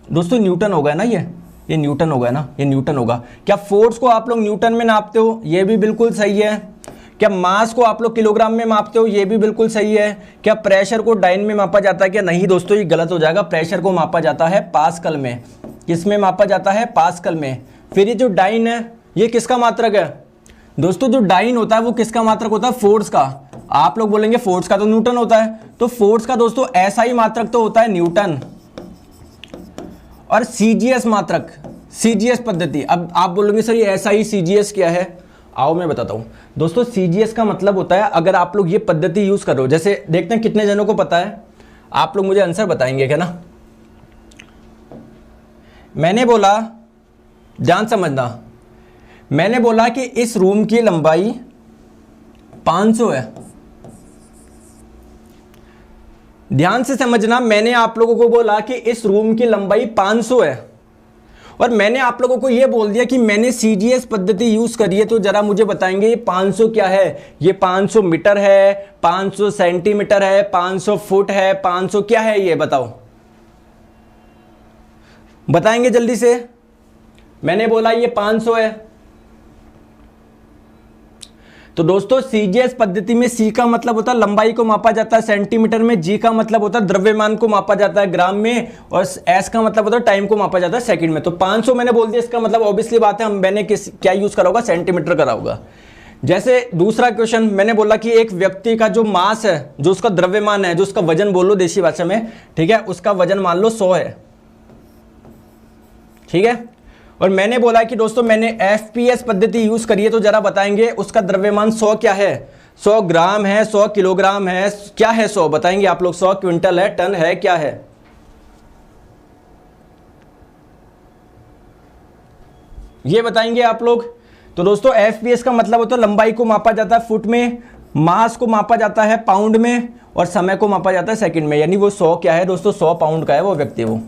Speaker 1: दोस्तों न्यूटन होगा ना, ये न्यूटन होगा ना, ये न्यूटन होगा। क्या फोर्स को आप लोग न्यूटन में नापते हो? ये भी बिल्कुल सही है। क्या मास को आप लोग किलोग्राम में मापते हो? ये भी बिल्कुल सही है। क्या प्रेशर को डाइन में मापा जाता है क्या? नहीं दोस्तों, ये गलत हो जाएगा। प्रेशर को मापा जाता है पास्कल में। किसमें मापा जाता है? पास्कल में। फिर ये जो डाइन है ये किसका मात्रक है? दोस्तों जो डाइन होता है वो किसका मात्रक होता है? फोर्स का। आप लोग बोलेंगे फोर्स का तो न्यूटन होता है, तो फोर्स का दोस्तों ऐसा ही मात्रक तो होता है न्यूटन। और सीजीएस मात्रक, सीजीएस पद्धति। अब आप बोलेंगे सर ये ऐसा ही सीजीएस क्या है? आओ मैं बताता हूं दोस्तों। सीजीएस का मतलब होता है अगर आप लोग ये पद्धति यूज कर रहे हो, जैसे देखते हैं कितने जनों को पता है, आप लोग मुझे आंसर बताएंगे क्या ना। मैंने बोला, ध्यान समझना, मैंने बोला कि इस रूम की लंबाई 500 है। ध्यान से समझना, मैंने आप लोगों को बोला कि इस रूम की लंबाई 500 है और मैंने आप लोगों को यह बोल दिया कि मैंने सीजीएस पद्धति यूज करी है। तो जरा मुझे बताएंगे ये 500 क्या है? ये 500 मीटर है, 500 सेंटीमीटर है, 500 फुट है, 500 क्या है? ये बताओ, बताएंगे जल्दी से। मैंने बोला ये 500 है। तो दोस्तों सीजीएस पद्धति में सी का मतलब होता है लंबाई को मापा जाता है सेंटीमीटर में, जी का मतलब होता है द्रव्यमान को मापा जाता है ग्राम में, और एस का मतलब होता है टाइम को मापा जाता है सेकंड में। तो 500 मैंने बोल दिया, इसका मतलब ऑब्वियसली बात है मैंने क्या यूज करा होगा? सेंटीमीटर करा होगा। जैसे दूसरा क्वेश्चन मैंने बोला कि एक व्यक्ति का जो मास है, जो उसका द्रव्यमान है, जो उसका वजन बोलो देसी भाषा में, ठीक है, उसका वजन मान लो 100 है, ठीक है। और मैंने बोला कि दोस्तों मैंने एफपीएस पद्धति यूज करी है, तो जरा बताएंगे उसका द्रव्यमान 100 क्या है? 100 ग्राम है, 100 किलोग्राम है, क्या है 100? बताएंगे आप लोग। 100 क्विंटल है, टन है, क्या है? ये बताएंगे आप लोग। तो दोस्तों एफपीएस का मतलब होता है लंबाई को मापा जाता है फुट में, मास को मापा जाता है पाउंड में, और समय को मापा जाता है सेकंड में। यानी वो 100 क्या है दोस्तों? 100 पाउंड का है वो व्यक्ति, वो,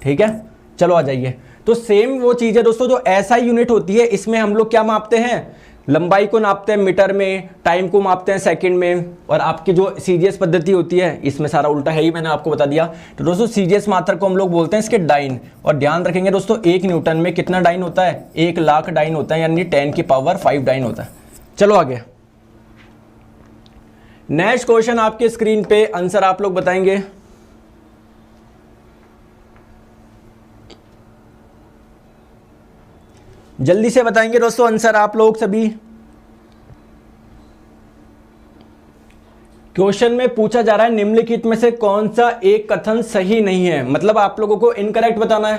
Speaker 1: ठीक है। चलो आ जाइए। तो सेम वो चीज है दोस्तों, जो एसआई यूनिट होती है, इसमें हम लोग क्या मापते हैं? लंबाई को नापते हैं मीटर में, टाइम को मापते हैं सेकंड में, और आपकी जो सीजीएस पद्धति होती है इसमें सारा उल्टा है ही, मैंने आपको बता दिया। तो दोस्तों सीजीएस मात्रक को हम लोग बोलते हैं इसके डाइन। और ध्यान रखेंगे दोस्तों 1 न्यूटन में कितना डाइन होता है? 1 लाख डाइन होता है, यानी 10 की पावर 5 डाइन होता है। चलो आगे, नेक्स्ट क्वेश्चन आपके स्क्रीन पे, आंसर आप लोग बताएंगे। जल्दी से बताएंगे दोस्तों आंसर आप लोग सभी। क्वेश्चन में पूछा जा रहा है निम्नलिखित में से कौन सा एक कथन सही नहीं है? मतलब आप लोगों को इनकरेक्ट बताना है।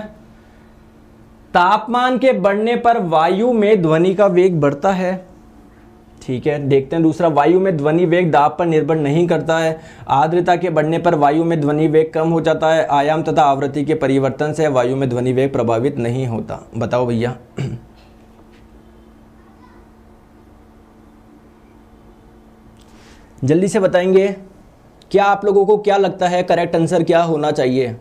Speaker 1: तापमान के बढ़ने पर वायु में ध्वनि का वेग बढ़ता है, ठीक है। देखते हैं दूसरा, वायु में ध्वनि वेग दाब पर निर्भर नहीं करता है। आर्द्रता के बढ़ने पर वायु में ध्वनि वेग कम हो जाता है। आयाम तथा आवृत्ति के परिवर्तन से वायु में ध्वनि वेग प्रभावित नहीं होता। बताओ भैया। जल्दी से बताएंगे, क्या आप लोगों को क्या लगता है करेक्ट आंसर क्या होना चाहिए?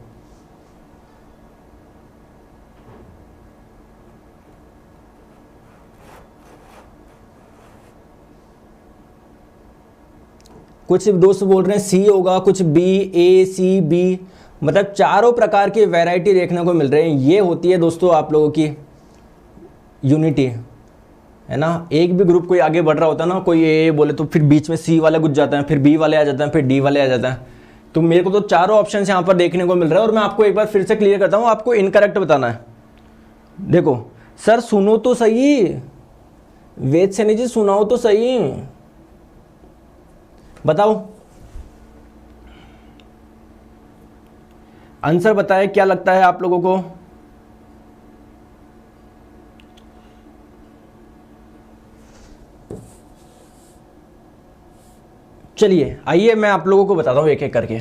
Speaker 1: कुछ दोस्त बोल रहे हैं सी होगा, कुछ बी, ए सी बी, मतलब चारों प्रकार की वैरायटी देखने को मिल रहे हैं। ये होती है दोस्तों आप लोगों की यूनिटी, है ना। एक भी ग्रुप कोई आगे बढ़ रहा होता है ना, कोई ए बोले तो फिर बीच में सी वाले घुस जाते हैं, फिर बी वाले आ जाते हैं, फिर डी वाले आ जाते हैं। तो मेरे को तो चारों ऑप्शन यहाँ पर देखने को मिल रहा है। और मैं आपको एक बार फिर से क्लियर करता हूँ, आपको इनकरेक्ट बताना है। देखो सर सुनो तो सही, वेद सैनी जी सुनाओ तो सही, बताओ आंसर बताए क्या लगता है आप लोगों को। चलिए आइए मैं आप लोगों को बताता हूं एक एक करके।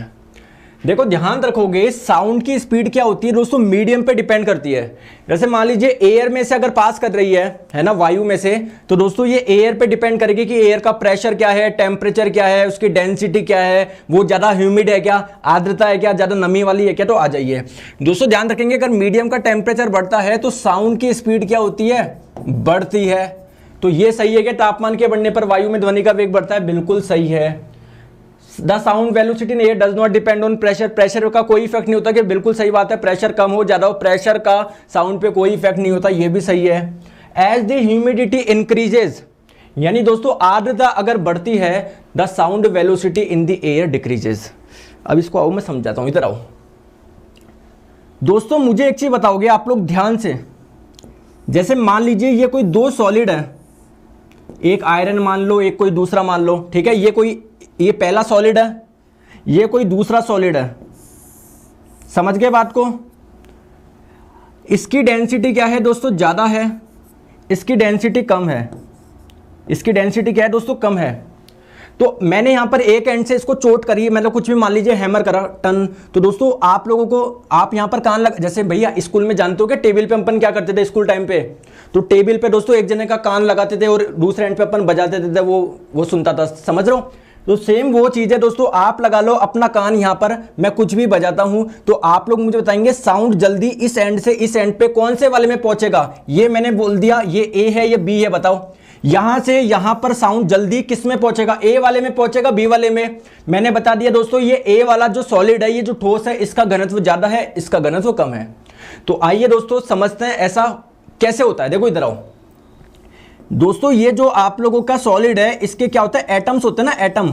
Speaker 1: देखो ध्यान रखोगे, साउंड की स्पीड क्या होती है दोस्तों, मीडियम पे डिपेंड करती है। जैसे मान लीजिए एयर में से अगर पास कर रही है ना, वायु में से, तो दोस्तों ये एयर पे डिपेंड करेगी कि एयर का प्रेशर क्या है, टेम्परेचर क्या है, उसकी डेंसिटी क्या है, वो ज्यादा ह्यूमिड है क्या, आर्द्रता है क्या, ज्यादा नमी वाली है क्या। तो आ जाइए दोस्तों, ध्यान रखेंगे अगर मीडियम का टेम्परेचर बढ़ता है तो साउंड की स्पीड क्या होती है, बढ़ती है। तो ये सही है कि तापमान के बढ़ने पर वायु में ध्वनि का वेग बढ़ता है, बिल्कुल सही है। The sound velocity in air does not depend on pressure, pressure का कोई इफेक्ट नहीं होता, कि बिल्कुल सही बात है। प्रेशर कम हो ज्यादा हो, प्रेशर का साउंड पे कोई इफेक्ट नहीं होता, ये भी सही है। एज द ह्यूमिडिटी इंक्रीजेज, यानी दोस्तों आर्द्रता अगर बढ़ती है, the sound velocity in the air decreases. अब इसको आओ मैं समझाता हूं, इधर आओ दोस्तों। मुझे एक चीज बताओगे आप लोग ध्यान से, जैसे मान लीजिए ये कोई दो सॉलिड है, एक आयरन मान लो, एक कोई दूसरा मान लो, ठीक है। ये पहला सॉलिड है, ये कोई दूसरा सॉलिड है, समझ गए बात को। इसकी डेंसिटी क्या है दोस्तों, ज्यादा है, इसकी डेंसिटी कम है। इसकी डेंसिटी क्या है दोस्तों, कम है। तो मैंने यहां पर एक एंड से इसको चोट करी, मतलब कुछ भी मान लीजिए हैमर करा टन, तो दोस्तों आप लोगों को, आप यहां पर कान लग, जैसे भैया स्कूल में जानते हो कि टेबल पे अपन क्या करते थे स्कूल टाइम पे, तो टेबल पे दोस्तों एक जने का कान लगाते थे और दूसरे एंड पे अपन बजाते थे, वो सुनता था, समझ रहे हो। तो सेम वो चीज है दोस्तों, आप लगा लो अपना कान यहां पर, मैं कुछ भी बजाता हूं तो आप लोग मुझे बताएंगे साउंड जल्दी इस एंड से इस एंड पे कौन से वाले में पहुंचेगा। ये मैंने बोल दिया ये ए है, ये बी है, बताओ यहां से यहां पर साउंड जल्दी किस में पहुंचेगा, ए वाले में पहुंचेगा, बी वाले में। मैंने बता दिया दोस्तों, ये ए वाला जो सॉलिड है, ये जो ठोस है, इसका घनत्व ज्यादा है, इसका घनत्व कम है। तो आइए दोस्तों समझते हैं ऐसा कैसे होता है। देखो इधर आओ दोस्तों, ये जो आप लोगों का सॉलिड है, इसके क्या होता है, एटम्स होते हैं ना, एटम।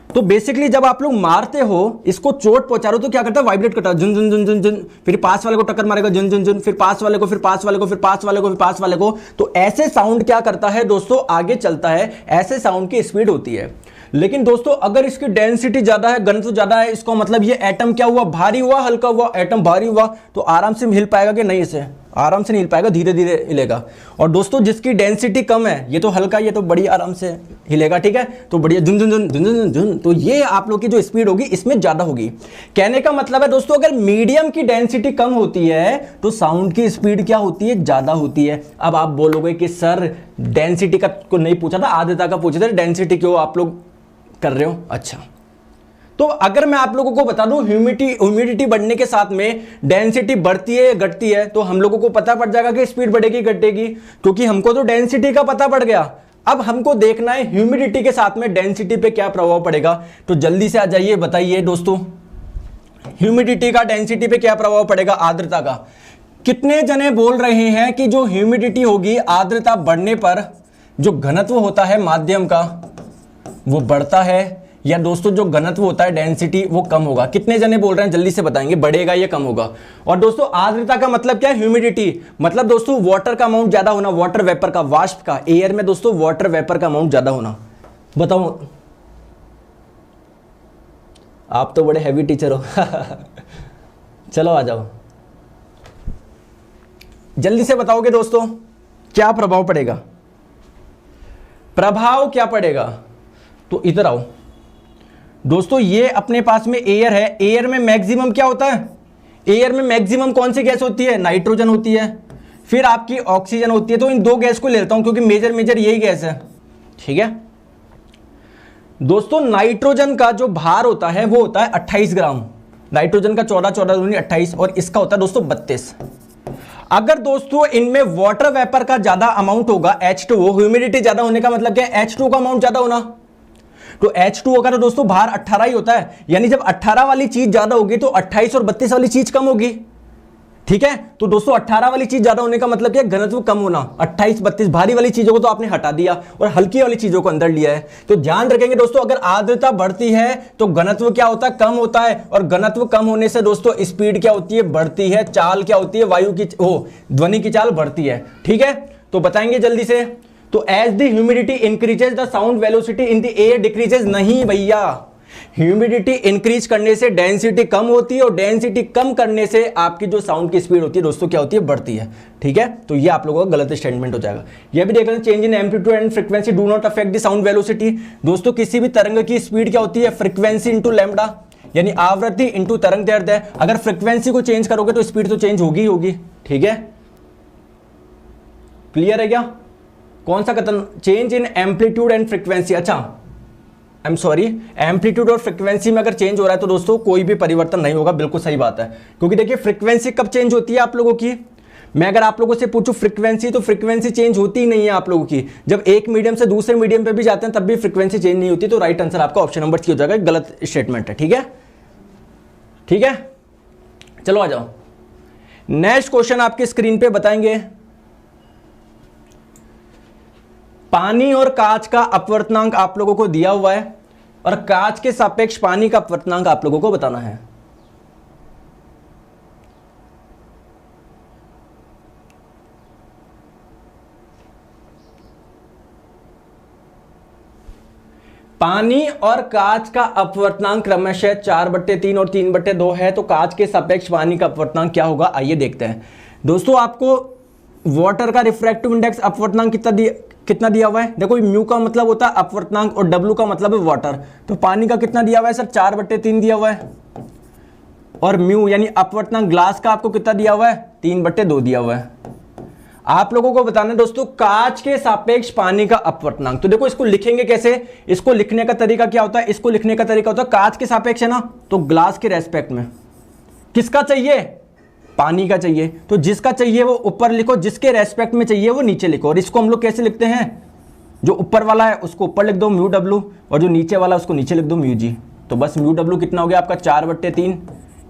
Speaker 1: तो बेसिकली जब आप लोग मारते हो, इसको चोट पहुंचा रहे हो, तो क्या करता है, वाइब्रेट करता है, जुन जुन जुन जुन जुन, फिर पास वाले को टक्कर मारेगा, जुन जुन जुन, फिर पास वाले को, फिर पास वाले को, फिर पास वाले को, फिर पास वाले को। तो ऐसे साउंड क्या करता है दोस्तों, आगे चलता है, ऐसे साउंड की स्पीड होती है। लेकिन दोस्तों अगर इसकी डेंसिटी ज्यादा है, घनत्व ज्यादा है, इसका मतलब ये एटम क्या हुआ, भारी हुआ, हल्का हुआ। एटम भारी हुआ तो आराम से हिल पाएगा कि नहीं, इसे आराम से नहीं हिल पाएगा, धीरे धीरे हिलेगा। और दोस्तों जिसकी डेंसिटी कम है, ये तो हल्का, ये तो बड़ी आराम से हिलेगा, ठीक है। तो बढ़िया झुन झुन झुन झुन झुन झुन, तो ये आप लोग की जो स्पीड होगी इसमें ज्यादा होगी। कहने का मतलब है दोस्तों, अगर मीडियम की डेंसिटी कम होती है तो साउंड की स्पीड क्या होती है, ज्यादा होती है। अब आप बोलोगे कि सर डेंसिटी का को नहीं पूछा था, आर्द्रता का पूछा था, डेंसिटी क्यों आप लोग कर रहे हो। अच्छा, तो अगर मैं आप लोगों को बता दूं ह्यूमिडिटी बढ़ने के साथ में डेंसिटी बढ़ती है घटती है, तो हम लोगों को पता पड़ जाएगा कि स्पीड बढ़ेगी घटेगी, क्योंकि हमको तो डेंसिटी का पता पड़ गया। अब हमको देखना है ह्यूमिडिटी के साथ में डेंसिटी पे क्या प्रभाव पड़ेगा। तो जल्दी से आ जाइए, बताइए दोस्तों, ह्यूमिडिटी का डेंसिटी पे क्या प्रभाव पड़ेगा, आर्द्रता का। कितने जने बोल रहे हैं कि जो ह्यूमिडिटी होगी, आर्द्रता बढ़ने पर जो घनत्व होता है माध्यम का वो बढ़ता है, या दोस्तों जो घनत्व होता है डेंसिटी वो कम होगा। कितने जने बोल रहे हैं, जल्दी से बताएंगे, बढ़ेगा या कम होगा। और दोस्तों आर्द्रता का मतलब क्या है, ह्यूमिडिटी मतलब दोस्तों वाटर का अमाउंट ज्यादा होना, वाटर वेपर का, वाष्प का, एयर में दोस्तों वाटर वेपर का अमाउंट ज्यादा होना। बताओ, आप तो बड़े हैवी टीचर हो चलो आ जाओ, जल्दी से बताओगे दोस्तों क्या प्रभाव पड़ेगा, प्रभाव क्या पड़ेगा। तो इधर आओ दोस्तों, ये अपने पास में एयर है, एयर में मैक्सिमम क्या होता है, एयर में मैक्सिमम कौन सी गैस होती है, नाइट्रोजन होती है, फिर आपकी ऑक्सीजन होती है। तो इन दो गैस को ले लेता हूं क्योंकि मेजर यही गैस है, ठीक है दोस्तों। नाइट्रोजन का जो भार होता है वो होता है 28 ग्राम, नाइट्रोजन का 14 28, और इसका होता है दोस्तों 32। अगर दोस्तों इनमें वाटर वेपर का ज्यादा अमाउंट होगा, H2O, ह्यूमिडिटी ज्यादा होने का मतलब क्या है, H2O का अमाउंट ज्यादा होना। तो H2 होगा तो दोस्तों बाहर 18 ही होता है, यानी जब 18 वाली चीज ज्यादा होगी तो 28 और 32 वाली चीज कम होगी। ठीक है, तो दोस्तों 18 वाली चीज ज्यादा होने का मतलब क्या, घनत्व कम होना। 28 32 भारी वाली चीजों को तो आपने हटा दिया और हल्की वाली चीजों को अंदर लिया है। तो ध्यान रखेंगे दोस्तों, अगर आर्द्रता बढ़ती है तो घनत्व क्या होता है, कम होता है, और घनत्व कम होने से दोस्तों स्पीड क्या होती है, बढ़ती है। चाल क्या होती है, वायु की ध्वनि की चाल बढ़ती है। ठीक है, तो बताएंगे जल्दी से। तो as the humidity increases the sound velocity in the air decreases. नहीं भैया, ह्यूमिडिटी इंक्रीज करने से डेंसिटी कम होती है और डेंसिटी कम करने से आपकी जो साउंड की स्पीड होती है दोस्तों क्या होती है, बढ़ती है। ठीक है, तो ये आप लोगों का गलत स्टेटमेंट हो जाएगा। ये भी देख लें, change in amplitude and frequency do not affect the sound velocity. दोस्तों किसी भी तरंग की स्पीड क्या होती है, फ्रीक्वेंसी इंटू लैम्डा, यानी आवृत्ति इंटू तरंग दैर्ध्य है। अगर फ्रीक्वेंसी को चेंज करोगे तो स्पीड तो चेंज होगी होगी। ठीक है, क्लियर है क्या? कौन सा कथन, change in amplitude and frequency. अच्छा आई एम सॉरी, एम्पलीट्यूड और फ्रीक्वेंसी में अगर चेंज हो रहा है तो दोस्तों कोई भी परिवर्तन नहीं होगा। बिल्कुल सही बात है, क्योंकि देखिए फ्रीक्वेंसी कब चेंज होती है आप लोगों की, मैं अगर आप लोगों से पूछूं फ्रीक्वेंसी, तो फ्रीक्वेंसी चेंज होती ही नहीं है आप लोगों की। जब एक मीडियम से दूसरे मीडियम पे भी जाते हैं तब भी फ्रीक्वेंसी चेंज नहीं होती। तो राइट आंसर आपका ऑप्शन नंबर सी हो जाएगा, गलत स्टेटमेंट है। ठीक है, ठीक है, चलो आ जाओ। नेक्स्ट क्वेश्चन आपके स्क्रीन पे बताएंगे, पानी और कांच का अपवर्तनांक आप लोगों को दिया हुआ है और कांच के सापेक्ष पानी का अपवर्तनांक आप लोगों को बताना है। पानी और कांच का अपवर्तनांक क्रमशः 4/3 और 3/2 है। तो कांच के सापेक्ष पानी का अपवर्तनांक क्या होगा, आइए देखते हैं। दोस्तों आपको वाटर का रिफ्रैक्टिव इंडेक्स अपवर्तनांक कितना दिया हुआ है, देखो म्यू का मतलब होता है अपवर्तनांक और डब्ल्यू का मतलब है वाटर। तो पानी का कितना दिया हुआ है सर, 4/3 दिया हुआ है, और म्यू यानी अपवर्तनांक ग्लास का आपको कितना दिया हुआ है, 3/2 दिया हुआ है। आप लोगों को बताना है दोस्तों कांच के सापेक्ष पानी का अपवर्तनांक। तो देखो इसको लिखेंगे कैसे, इसको लिखने का तरीका क्या होता है, इसको लिखने का तरीका होता है कांच के सापेक्ष है ना, तो ग्लास के रेस्पेक्ट में किसका चाहिए, पानी का चाहिए। तो जिसका चाहिए वो ऊपर लिखो, जिसके रेस्पेक्ट में चाहिए वो नीचे लिखो। और इसको हम लोग कैसे लिखते हैं, जो ऊपर वाला है उसको ऊपर लिख दो म्यू डब्ल्यू, और जो नीचे वाला है उसको नीचे लिख दो म्यू जी। तो बस म्यू डब्ल्यू कितना हो गया आपका 4/3,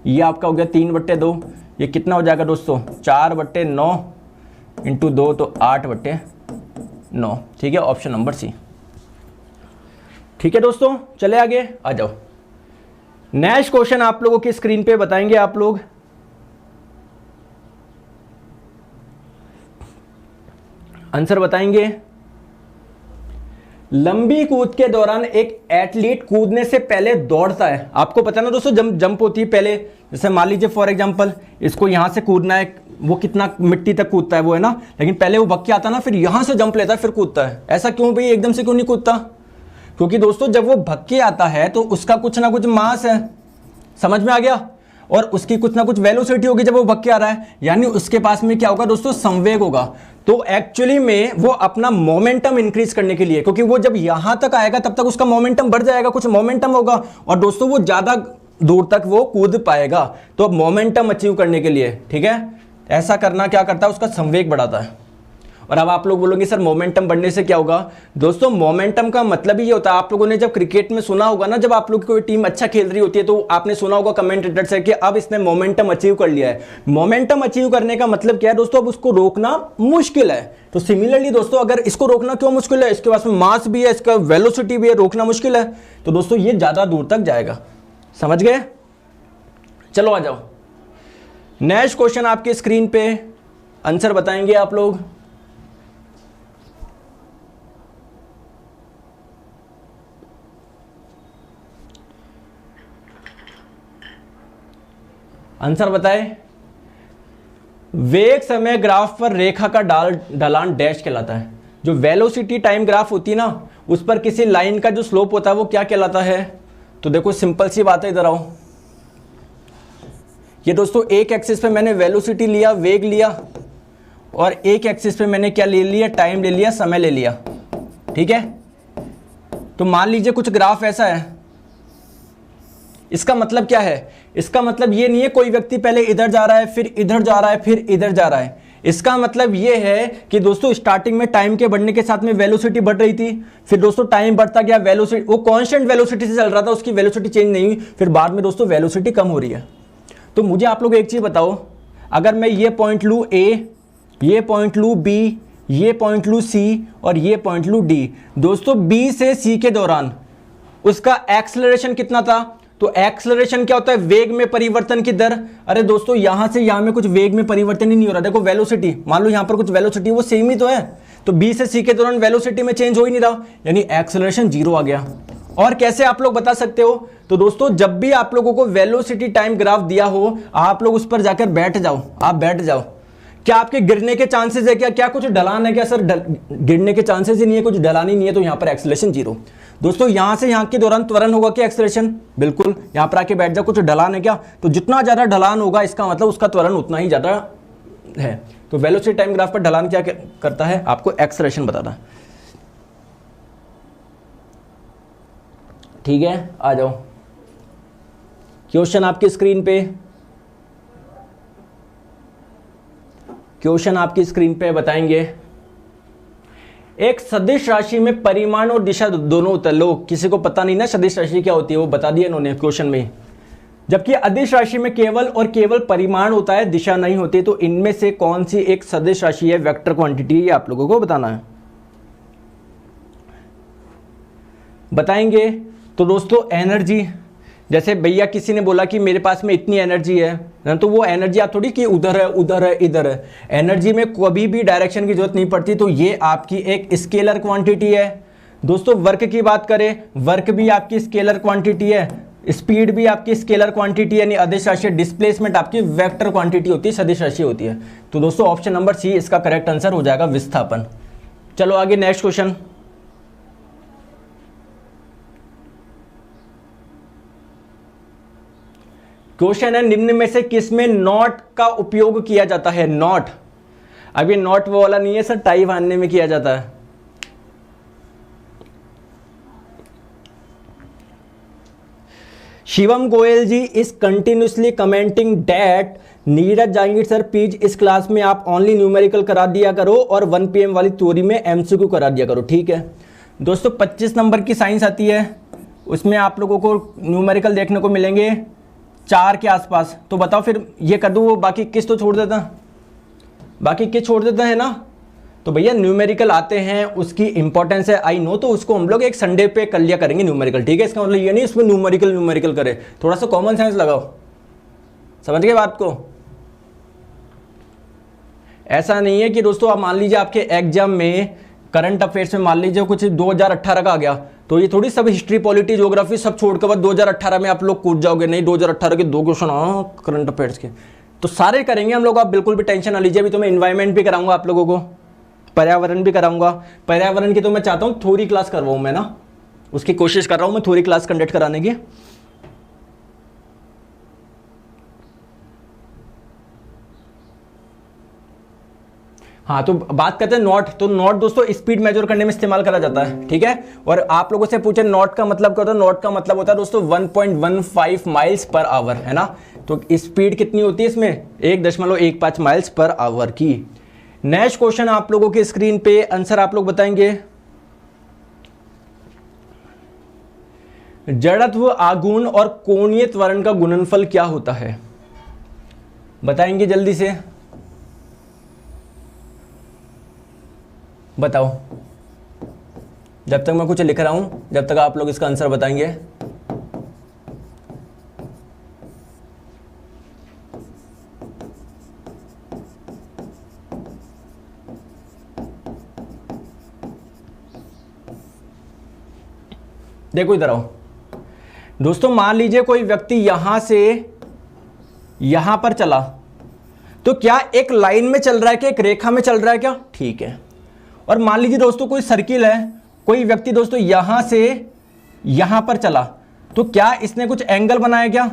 Speaker 1: ये आपका हो गया 3/2, ये कितना हो जाएगा दोस्तों 4/9 इंटू 2 तो 8/9। ठीक है, ऑप्शन नंबर सी। ठीक है दोस्तों, चले आगे आ जाओ। नेक्स्ट क्वेश्चन आप लोगों की स्क्रीन पे बताएंगे आप लोग, आंसर बताएंगे। लंबी कूद के दौरान एक एथलीट कूदने से पहले दौड़ता है। आपको पता है ना दोस्तों, जंप होती है पहले, जैसे मान लीजिए फॉर एग्जांपल इसको यहां से कूदना है, वो कितना मिट्टी तक कूदता है वो है ना, लेकिन पहले वो भग के आता ना, फिर यहां से जंप लेता है फिर कूदता है। ऐसा क्यों भाई, एकदम से क्यों नहीं कूदता, क्योंकि दोस्तों जब वो भग के आता है तो उसका कुछ ना कुछ मास है, समझ में आ गया, और उसकी कुछ ना कुछ वेलोसिटी होगी जब वो भग के आ रहा है, यानी उसके पास में क्या होगा दोस्तों, संवेग होगा। तो एक्चुअली में वो अपना मोमेंटम इंक्रीज करने के लिए, क्योंकि वो जब यहां तक आएगा तब तक उसका मोमेंटम बढ़ जाएगा, कुछ मोमेंटम होगा, और दोस्तों वो ज्यादा दूर तक वो कूद पाएगा। तो मोमेंटम अचीव करने के लिए, ठीक है, ऐसा करना क्या करता है, उसका संवेग बढ़ाता है। और अब आप लोग बोलोगे सर मोमेंटम बढ़ने से क्या होगा, दोस्तों मोमेंटम का मतलब ही ये होता है, आप लोगों ने जब क्रिकेट में सुना होगा ना, जब आप लोग की कोई टीम अच्छा खेल रही होती है तो आपने सुना होगा कमेंटेटर से कि अब इसने मोमेंटम अचीव कर लिया है। मोमेंटम अचीव करने का मतलब क्या है दोस्तों, अब उसको रोकना मुश्किल है। तो सिमिलरली दोस्तों अगर इसको रोकना क्यों मुश्किल है, इसके पास में मास भी है, इसका वेलोसिटी भी है, रोकना मुश्किल है, तो दोस्तों ये ज्यादा दूर तक जाएगा। समझ गए, चलो आ जाओ। नेक्स्ट क्वेश्चन आपके स्क्रीन पे, आंसर बताएंगे आप लोग। आंसर बताए। वेग समय ग्राफ पर रेखा का ढलान डैश कहलाता है। जो वेलोसिटी टाइम ग्राफ होती है ना, उस पर किसी लाइन का जो स्लोप होता है वो क्या कहलाता है। तो देखो सिंपल सी बात है, इधर आओ। ये दोस्तों एक एक्सिस पे मैंने वेलोसिटी लिया, वेग लिया, और एक एक्सिस पे मैंने क्या ले लिया, टाइम ले लिया, समय ले लिया। ठीक है, तो मान लीजिए कुछ ग्राफ ऐसा है, इसका मतलब क्या है, इसका मतलब ये नहीं है कोई व्यक्ति पहले इधर जा रहा है, फिर इधर जा रहा है, फिर इधर जा रहा है। इसका मतलब ये है कि दोस्तों स्टार्टिंग में टाइम के बढ़ने के साथ में वेलोसिटी बढ़ रही थी, फिर दोस्तों टाइम बढ़ता गया, वेलोसिटी वो कांस्टेंट वेलोसिटी से चल रहा था, उसकी वेलोसिटी चेंज नहीं हुई, फिर बाद में दोस्तों वेलोसिटी कम हो रही है। तो मुझे आप लोग एक चीज बताओ, अगर मैं ये पॉइंट लूँ ए, ये पॉइंट लूँ बी, ये पॉइंट लूँ सी और ये पॉइंट लूँ डी, दोस्तों बी से सी के दौरान उसका एक्सेलरेशन कितना था? तो एक्सेलरेशन क्या होता है? वेग में परिवर्तन की दर। अरे दोस्तों यहां से यहां में कुछ वेग में परिवर्तन ही नहीं हो रहा। देखो वेलोसिटी, मान लो यहां पर कुछ वेलोसिटी वो सेम ही तो है, तो बी से सी के दौरान वेलोसिटी में चेंज हो ही नहीं रहा, यानी एक्सेलरेशन जीरो आ गया। और कैसे आप लोग बता सकते हो? तो दोस्तों जब भी आप लोगों को वेलोसिटी टाइम ग्राफ दिया हो, आप लोग उस पर जाकर बैठ जाओ, आप बैठ जाओ। क्या आपके गिरने के चांसेस है? क्या कुछ ढलान है क्या? सर गिरने के चांसेस ही नहीं है, कुछ ढलान ही नहीं है, तो यहां पर एक्सेलरेशन जीरो। दोस्तों यहां से यहां के दौरान त्वरण होगा क्या? एक्सेलरेशन, बिल्कुल। यहां पर आके बैठ जाओ, कुछ ढलान है क्या? तो जितना ज्यादा ढलान होगा इसका मतलब उसका त्वरण उतना ही ज्यादा है। तो वेलोसिटी टाइम ग्राफ पर ढलान क्या करता है? आपको एक्सेलरेशन बताता है। ठीक है, आ जाओ क्वेश्चन आपकी स्क्रीन पे, क्वेश्चन आपकी स्क्रीन पे बताएंगे। एक सदिश राशि में परिमाण और दिशा दोनों होता है। लोग किसी को पता नहीं ना सदिश राशि क्या होती है, वो बता दिया इन्होंने क्वेश्चन में। जबकि अदिश राशि में केवल और केवल परिमाण होता है, दिशा नहीं होती। तो इनमें से कौन सी एक सदिश राशि है, वेक्टर क्वांटिटी, ये आप लोगों को बताना है, बताएंगे। तो दोस्तों एनर्जी, जैसे भैया किसी ने बोला कि मेरे पास में इतनी एनर्जी है, तो वो एनर्जी आप थोड़ी कि उधर है उधर है इधर है, एनर्जी में कभी भी डायरेक्शन की जरूरत नहीं पड़ती। तो ये आपकी एक स्केलर क्वांटिटी है। दोस्तों वर्क की बात करें, वर्क भी आपकी स्केलर क्वांटिटी है, स्पीड भी आपकी स्केलर क्वांटिटी यानी अदिश राशि, डिस्प्लेसमेंट आपकी वेक्टर क्वांटिटी होती है, सदिश राशि होती है। तो दोस्तों ऑप्शन नंबर सी इसका करेक्ट आंसर हो जाएगा, विस्थापन। चलो आगे नेक्स्ट क्वेश्चन। क्वेश्चन है निम्न में से किसमें नॉट का उपयोग किया जाता है? नॉट, अब ये नॉट वो वाला नहीं है सर, टाई बांधने में किया जाता है। Shivam Goyal ji is continuously commenting that Neeraj Jahangir sir please इस क्लास में आप ओनली न्यूमेरिकल करा दिया करो और 1 PM वाली थ्योरी में MCQ करा दिया करो। ठीक है दोस्तों, 25 नंबर की साइंस आती है, उसमें आप लोगों को न्यूमेरिकल देखने को मिलेंगे 4 के आसपास। तो बताओ फिर ये कर दूँ, वो बाकी किस तो छोड़ देता, बाकी किस छोड़ देता है ना। तो भैया न्यूमेरिकल आते हैं, उसकी इंपॉर्टेंस है आई नो, तो उसको हम लोग एक संडे पे कर लिया करेंगे न्यूमेरिकल। ठीक है, इसका मतलब ये नहीं इसमें न्यूमेरिकल करे, थोड़ा सा कॉमन सेंस लगाओ, समझ गए बात को। ऐसा नहीं है कि दोस्तों आप मान लीजिए आपके एग्जाम में करंट अफेयर्स में मान लीजिए कुछ 2018 का आ गया, तो ये थोड़ी सब हिस्ट्री पॉलिटी ज्योग्राफी सब छोड़कर बाद 2018 में आप लोग कूद जाओगे। नहीं, 2018 के 2 क्वेश्चन करंट अफेयर्स के तो सारे करेंगे हम लोग, आप बिल्कुल भी टेंशन ना लीजिए। अभी तो मैं इन्वायरमेंट भी कराऊंगा आप लोगों को, पर्यावरण भी कराऊंगा। पर्यावरण की तो मैं चाहता हूँ थोड़ी क्लास करवाऊँ मैं ना, उसकी कोशिश कर रहा हूँ मैं थोड़ी क्लास कंडक्ट कराने की। हाँ, तो बात करते हैं नॉट। तो नॉट दोस्तों स्पीड मेजर करने में इस्तेमाल करा जाता है। ठीक है, और आप लोगों से पूछे नॉट का मतलब क्या होता है? नॉट का मतलब होता है दोस्तों 1.15 माइल्स पर आवर, है ना। तो स्पीड कितनी होती है इसमें? 1.15 माइल्स पर आवर की। नेक्स्ट क्वेश्चन आप लोगों की स्क्रीन पे, आंसर आप लोग बताएंगे। जड़त्व, आघूर्ण और कोणीय त्वरण का गुणनफल क्या होता है? बताएंगे जल्दी से, बताओ। जब तक मैं कुछ लिख रहा हूं, जब तक आप लोग इसका आंसर बताएंगे। देखो इधर आओ दोस्तों, मान लीजिए कोई व्यक्ति यहां से यहां पर चला, तो क्या एक लाइन में चल रहा है क्या, एक रेखा में चल रहा है क्या? ठीक है। और मान लीजिए दोस्तों कोई सर्किल है, कोई व्यक्ति दोस्तों यहां से यहां पर चला, तो क्या इसने कुछ एंगल बनाया क्या?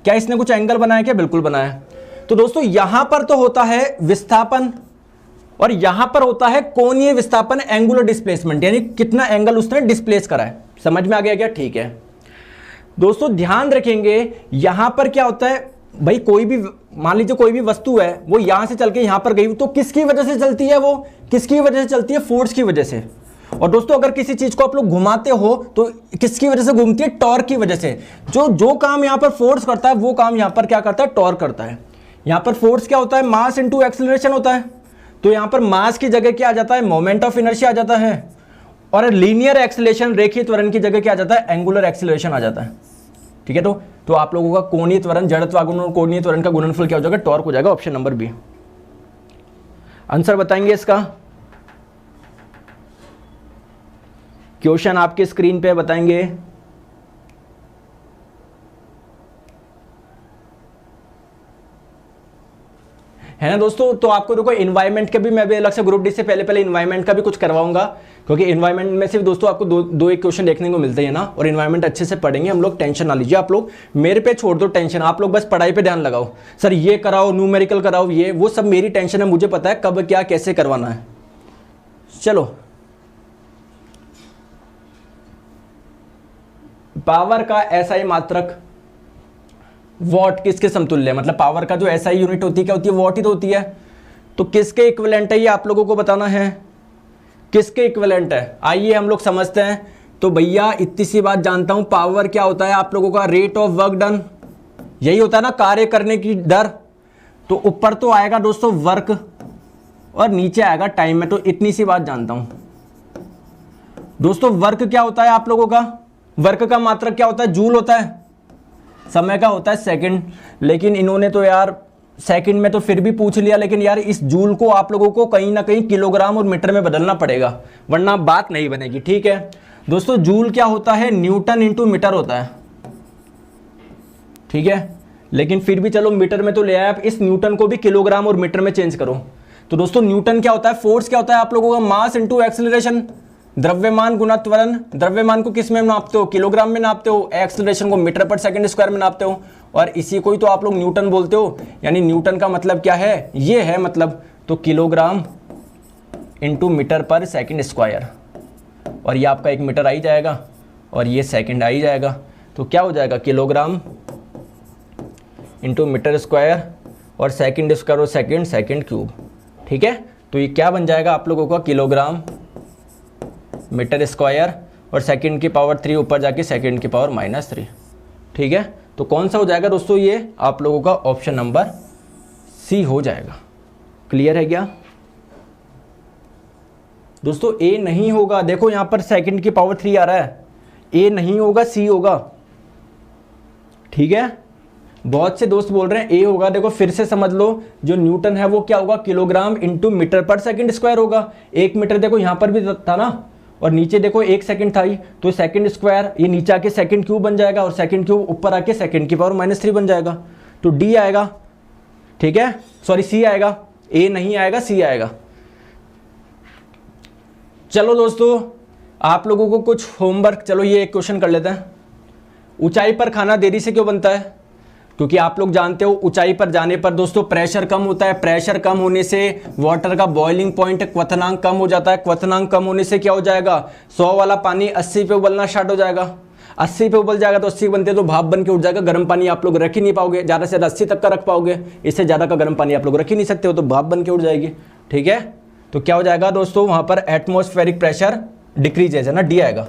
Speaker 1: क्या इसने कुछ एंगल बनाया क्या? बिल्कुल बनाया। तो दोस्तों यहां पर तो होता है विस्थापन और यहां पर होता है कोणीय विस्थापन, एंगुलर डिस्प्लेसमेंट, यानी कितना एंगल उसने डिस्प्लेस करा है। समझ में आ गया क्या? ठीक है दोस्तों, ध्यान रखेंगे यहां पर क्या होता है, भाई कोई भी, मान लीजिए कोई भी वस्तु है वो यहां से चल के यहां पर गई, तो किसकी वजह से चलती है? वो किसकी वजह से चलती है? फोर्स की वजह से। और दोस्तों अगर किसी चीज को आप लोग घुमाते हो तो किसकी वजह से घूमती है? टॉर्क की वजह से। जो काम यहां पर फोर्स करता है वो काम यहां पर क्या करता है? टॉर्क करता है। यहां पर फोर्स क्या होता है? मास इंटू एक्सेलरेशन होता है। तो यहां पर मास की जगह क्या आ जाता है? मोमेंट ऑफ इनर्शिया आ जाता है। और लीनियर एक्सेलरेशन, रेखीय त्वरण की जगह क्या आ जाता है? एंगुलर एक्सेलरेशन आ जाता है। ठीक है, तो आप लोगों का कोणीय त्वरण, जड़त्वाघूर्ण और कोणीय त्वरण का गुणनफल क्या हो जाएगा? टॉर्क हो जाएगा। Option number B. आंसर बताएंगे इसका? क्वेश्चन आपके स्क्रीन पे बताएंगे। है ना दोस्तों? तो आपको देखो इन्वायरमेंट के भी मैं भी अलग से ग्रुप डी से पहले इन्वायरमेंट का भी कुछ करवाऊंगा, क्योंकि इन्वायरमेंट में सिर्फ दोस्तों आपको दो एक क्वेश्चन देखने को मिलते हैं ना। और इन्वायरमेंट अच्छे से पढ़ेंगे हम लोग, टेंशन ना लीजिए आप लोग, मेरे पे छोड़ दो टेंशन, आप लोग बस पढ़ाई पे ध्यान लगाओ। सर ये कराओ, न्यूमेरिकल कराओ, ये वो सब मेरी टेंशन है, मुझे पता है कब क्या कैसे करवाना है। चलो, पावर का एसआई मात्रक वॉट किसके समतुल्य है? मतलब पावर का जो एसआई यूनिट होती है क्या होती है? वॉट ही तो होती है। तो किसके इक्विवेलेंट है ये आप लोगों को बताना है, किसके इक्विवेलेंट है? आइए हम लोग समझते हैं। तो भैया इतनी सी बात जानता हूं, पावर क्या होता है आप लोगों का? रेट ऑफ वर्क डन, यही होता है ना, कार्य करने की दर। तो ऊपर तो आएगा दोस्तों वर्क और नीचे आएगा टाइम में, तो इतनी सी बात जानता हूं दोस्तों। वर्क क्या होता है आप लोगों का? वर्क का मात्रक क्या होता है? जूल होता है। समय का होता है सेकंड। लेकिन इन्होंने तो यार सेकंड में तो फिर भी पूछ लिया, लेकिन यार इस जूल को आप लोगों को कहीं ना कहीं किलोग्राम और मीटर में बदलना पड़ेगा, वरना बात नहीं बनेगी। ठीक है दोस्तों, जूल क्या होता है? न्यूटन इंटू मीटर होता है। ठीक है, लेकिन फिर भी चलो मीटर में तो ले आए, आप इस न्यूटन को भी किलोग्राम और मीटर में चेंज करो। तो दोस्तों न्यूटन क्या होता है? फोर्स क्या होता है आप लोगों का? Mass into acceleration. द्रव्यमान गुना त्वरण। द्रव्यमान को किस में नापते हो? किलोग्राम में नापते हो। एक्सेलरेशन को मीटर पर सेकंड स्क्वायर में नापते हो। और इसी को ही तो आप लोग न्यूटन बोलते हो। यानी न्यूटन का मतलब क्या है? ये है मतलब, तो किलोग्राम इंटू मीटर पर सेकंड स्क्वायर। और ये आपका 1 मीटर आ ही जाएगा और ये सेकंड आ ही जाएगा। तो क्या हो जाएगा? किलोग्राम इंटू मीटर स्क्वायर और सेकंड स्क्वायर और सेकंड क्यूब। ठीक है, तो ये क्या बन जाएगा आप लोगों का? किलोग्राम मीटर स्क्वायर और सेकंड की पावर 3 ऊपर जाके सेकंड की पावर -3। ठीक है, तो कौन सा हो जाएगा दोस्तों? ये आप लोगों का ऑप्शन नंबर सी हो जाएगा। क्लियर है क्या दोस्तों? ए नहीं होगा, देखो यहां पर सेकंड की पावर 3 आ रहा है, ए नहीं होगा, सी होगा। ठीक है, बहुत से दोस्त बोल रहे हैं ए होगा, देखो फिर से समझ लो, जो न्यूटन है वो क्या होगा? किलोग्राम इंटू मीटर पर सेकंड स्क्वायर होगा। 1 मीटर देखो यहां पर भी था ना, और नीचे देखो 1 सेकंड था ही, तो सेकंड स्क्वायर ये नीचे आके सेकंड क्यूब बन जाएगा और सेकंड क्यूब ऊपर आके सेकंड की पावर -3 बन जाएगा। तो डी आएगा। ठीक है, सॉरी सी आएगा, ए नहीं आएगा, सी आएगा। चलो दोस्तों, आप लोगों को कुछ होमवर्क, चलो ये एक क्वेश्चन कर लेते हैं। ऊंचाई पर खाना देरी से क्यों बनता है? क्योंकि आप लोग जानते हो ऊंचाई पर जाने पर दोस्तों प्रेशर कम होता है। प्रेशर कम होने से वाटर का बॉइलिंग पॉइंट, क्वथनांक कम हो जाता है। क्वथनांक कम होने से क्या हो जाएगा? 100 वाला पानी 80 पे उबलना स्टार्ट हो जाएगा। 80 पे उबल जाएगा तो 80 बनते तो भाप बन के उठ जाएगा। गर्म पानी आप लोग रख ही नहीं पाओगे, ज़्यादा से ज़्यादा 80 तक का रख पाओगे, इससे ज़्यादा का गर्म पानी आप लोग रख ही नहीं सकते हो, तो भाप बन के उठ जाएगी। ठीक है, तो क्या हो जाएगा दोस्तों? वहाँ पर एटमॉस्फेरिक प्रेशर डिक्रीजेज है ना, डी आएगा।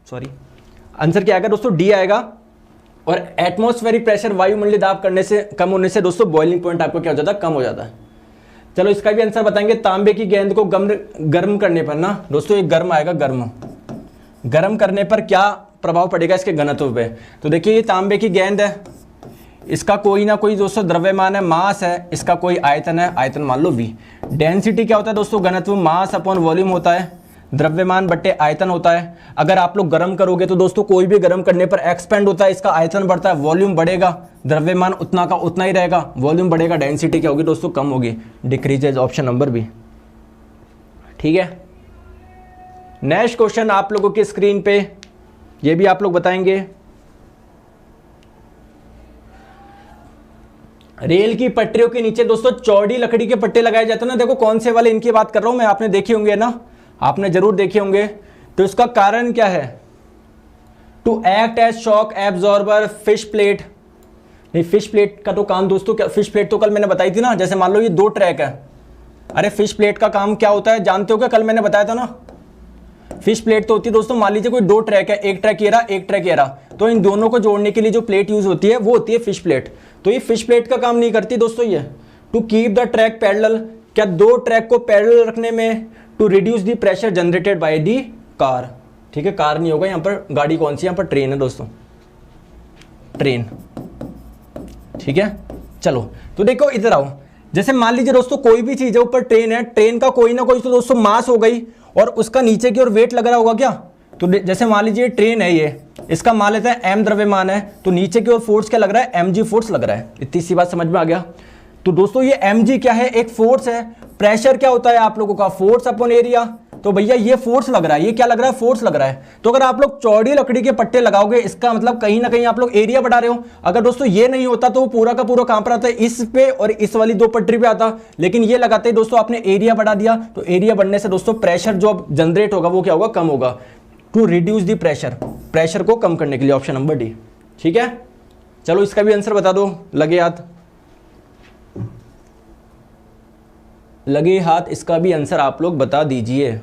Speaker 1: सॉरी, आंसर क्या आएगा दोस्तों? डी आएगा। और एटमॉस्फेरिक प्रेशर वायुमंडलीय दाब करने से कम होने से दोस्तों बॉइलिंग पॉइंट आपको क्या हो जाता है? कम हो जाता है। चलो इसका भी आंसर बताएंगे। तांबे की गेंद को गर्म करने पर ना दोस्तों, एक गर्म आएगा, गर्म करने पर क्या प्रभाव पड़ेगा इसके घनत्व पे? तो देखिए ये तांबे की गेंद है, इसका कोई ना कोई दोस्तों द्रव्यमान है, मास है, इसका कोई आयतन है, आयतन मान लो v। डेंसिटी क्या होता है दोस्तों? घनत्व, मास अपॉन वॉल्यूम होता है, द्रव्यमान बट्टे आयतन होता है। अगर आप लोग गर्म करोगे तो दोस्तों कोई भी गर्म करने पर एक्सपेंड होता है, इसका आयतन बढ़ता है, वॉल्यूम बढ़ेगा, द्रव्यमान उतना का उतना ही रहेगा, वॉल्यूम बढ़ेगा, डेंसिटी क्या होगी दोस्तों? कम होगी, डिक्रीजेज। Option number B. ठीक है, नेक्स्ट क्वेश्चन आप लोगों की स्क्रीन पे, ये भी आप लोग बताएंगे। रेल की पटरियों के नीचे दोस्तों चौड़ी लकड़ी के पट्टे लगाए जाते हैं ना, देखो कौन से वाले इनकी बात कर रहा हूं मैं, आपने देखे होंगे ना, आपने जरूर देखे होंगे। तो इसका कारण क्या है? To act as shock absorber fish plate. नहीं, फिश प्लेट का तो काम दोस्तों, क्या फिश प्लेट तो कल मैंने बताई थी ना, जैसे मान लो ये 2 ट्रैक है। अरे फिश प्लेट का काम क्या होता है जानते हो क्या, कल मैंने बताया था ना। फिश प्लेट तो होती है दोस्तों, मान लीजिए कोई 2 ट्रैक है, एक ट्रैक ये रहा, एक ट्रैक ये रहा, तो इन दोनों को जोड़ने के लिए जो प्लेट यूज होती है वो होती है फिश प्लेट। तो ये फिश प्लेट का काम नहीं करती दोस्तों ये। To keep the track parallel, क्या 2 ट्रैक को पैरेलल रखने में। To reduce the pressure generated by the car. ठीक है, कार नहीं होगा यहाँ पर, गाड़ी कौन सी, यहाँ पर ट्रेन है दोस्तों, ट्रेन। ठीक है, चलो तो देखो इधर आओ। जैसे मान लीजिए दोस्तों कोई भी चीज है, ऊपर ट्रेन है, ट्रेन का कोई ना कोई तो दोस्तों मास हो गई और उसका नीचे की ओर वेट लग रहा होगा क्या। तो जैसे मान लीजिए ट्रेन है ये, इसका मान लेते हैं m द्रव्यमान है, तो नीचे की ओर फोर्स क्या लग रहा है, mg फोर्स लग रहा है। इतनी सी बात समझ में आ गया। तो दोस्तों ये mg क्या है, एक फोर्स है। प्रेशर क्या होता है आप लोगों का, फोर्स अपॉन एरिया। तो भैया ये फोर्स लग रहा है, ये क्या लग रहा है, फोर्स लग रहा है। तो अगर आप लोग चौड़ी लकड़ी के पट्टे लगाओगे, इसका मतलब कहीं ना कहीं आप लोग एरिया बढ़ा रहे हो। अगर दोस्तों ये नहीं होता तो पूरा का पूरा कहां पर आता है, इस पे और इस वाली 2 पटरी पे आता, लेकिन ये लगाते ही दोस्तों आपने एरिया बढ़ा दिया। तो एरिया बढ़ने से दोस्तों प्रेशर जो जनरेट होगा वो क्या होगा, कम होगा। To reduce the pressure, pressure को कम करने के लिए, ऑप्शन नंबर डी। ठीक है, चलो इसका भी आंसर बता दो, लगे हाथ, लगे हाथ, इसका भी आंसर आप लोग बता दीजिए।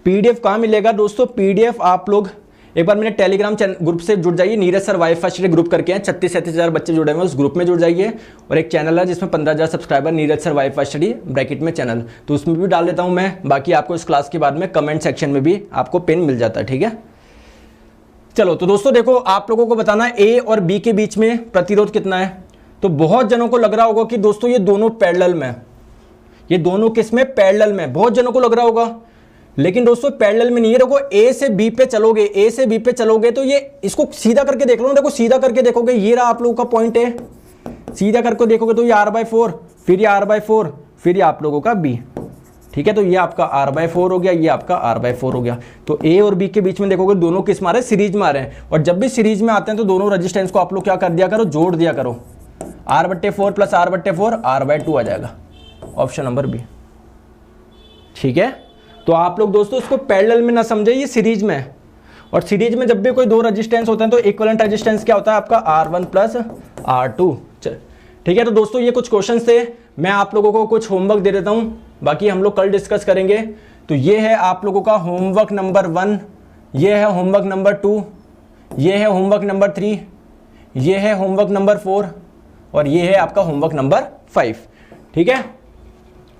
Speaker 1: पीडीएफ कहां मिलेगा दोस्तों, पीडीएफ आप लोग एक बार मेरे टेलीग्राम ग्रुप से जुड़ जाइए, Neeraj sir wifi study group करके हैं, 36-37 हज़ार बच्चे जुड़े हुए हैं, उस ग्रुप में जुड़ जाइए। और एक चैनल है जिसमें 15,000 subscriber, Neeraj sir wifi study bracket में चैनल, तो उसमें भी डाल देता हूं मैं। बाकी आपको इस क्लास के बाद में कमेंट सेक्शन में भी आपको पिन मिल जाता है। ठीक है, चलो तो दोस्तों देखो आप लोगों को बताना है ए और बी के बीच में प्रतिरोध कितना है। तो बहुत जनों को लग रहा होगा कि दोस्तों ये दोनों पैरेलल में, ये दोनों किस में, पैरेलल में, बहुत जनों को लग रहा होगा। लेकिन दोस्तों पैरेलल में नहीं है। देखो ए से बी पे चलोगे, ए से बी पे चलोगे तो ये, इसको सीधा करके देख लो ना, देखो सीधा करके देखोगे, ये रहा आप लोगों का पॉइंट है, सीधा करके देखोगे तो ये r/4, फिर ये r/4, फिर ये आप लोगों का b। ठीक है, तो ये आपका r/4 हो गया, ये आपका r/4 हो गया। तो a और b के बीच में देखोगे दोनों किस मारे, सीरीज में आ रहे हैं। और जब भी सीरीज में आते हैं तो दोनों रेजिस्टेंस को आप लोग क्या कर दिया करो, जोड़ दिया करो। r/4 प्लस r/4 r/2 आ जाएगा, ऑप्शन नंबर बी। ठीक है, तो आप लोग दोस्तों इसको पैरेलल में ना समझे, ये सीरीज में है। और सीरीज में जब भी कोई 2 रेजिस्टेंस होते हैं तो इक्विवेलेंट रेजिस्टेंस क्या होता है आपका, R1 प्लस R2। ठीक है, तो दोस्तों ये कुछ क्वेश्चन थे, मैं आप लोगों को कुछ होमवर्क दे देता हूं, बाकी हम लोग कल डिस्कस करेंगे। तो ये है आप लोगों का होमवर्क नंबर 1, ये है होमवर्क नंबर 2, ये है होमवर्क नंबर 3, ये है होमवर्क नंबर 4 और ये है आपका होमवर्क नंबर 5। ठीक है,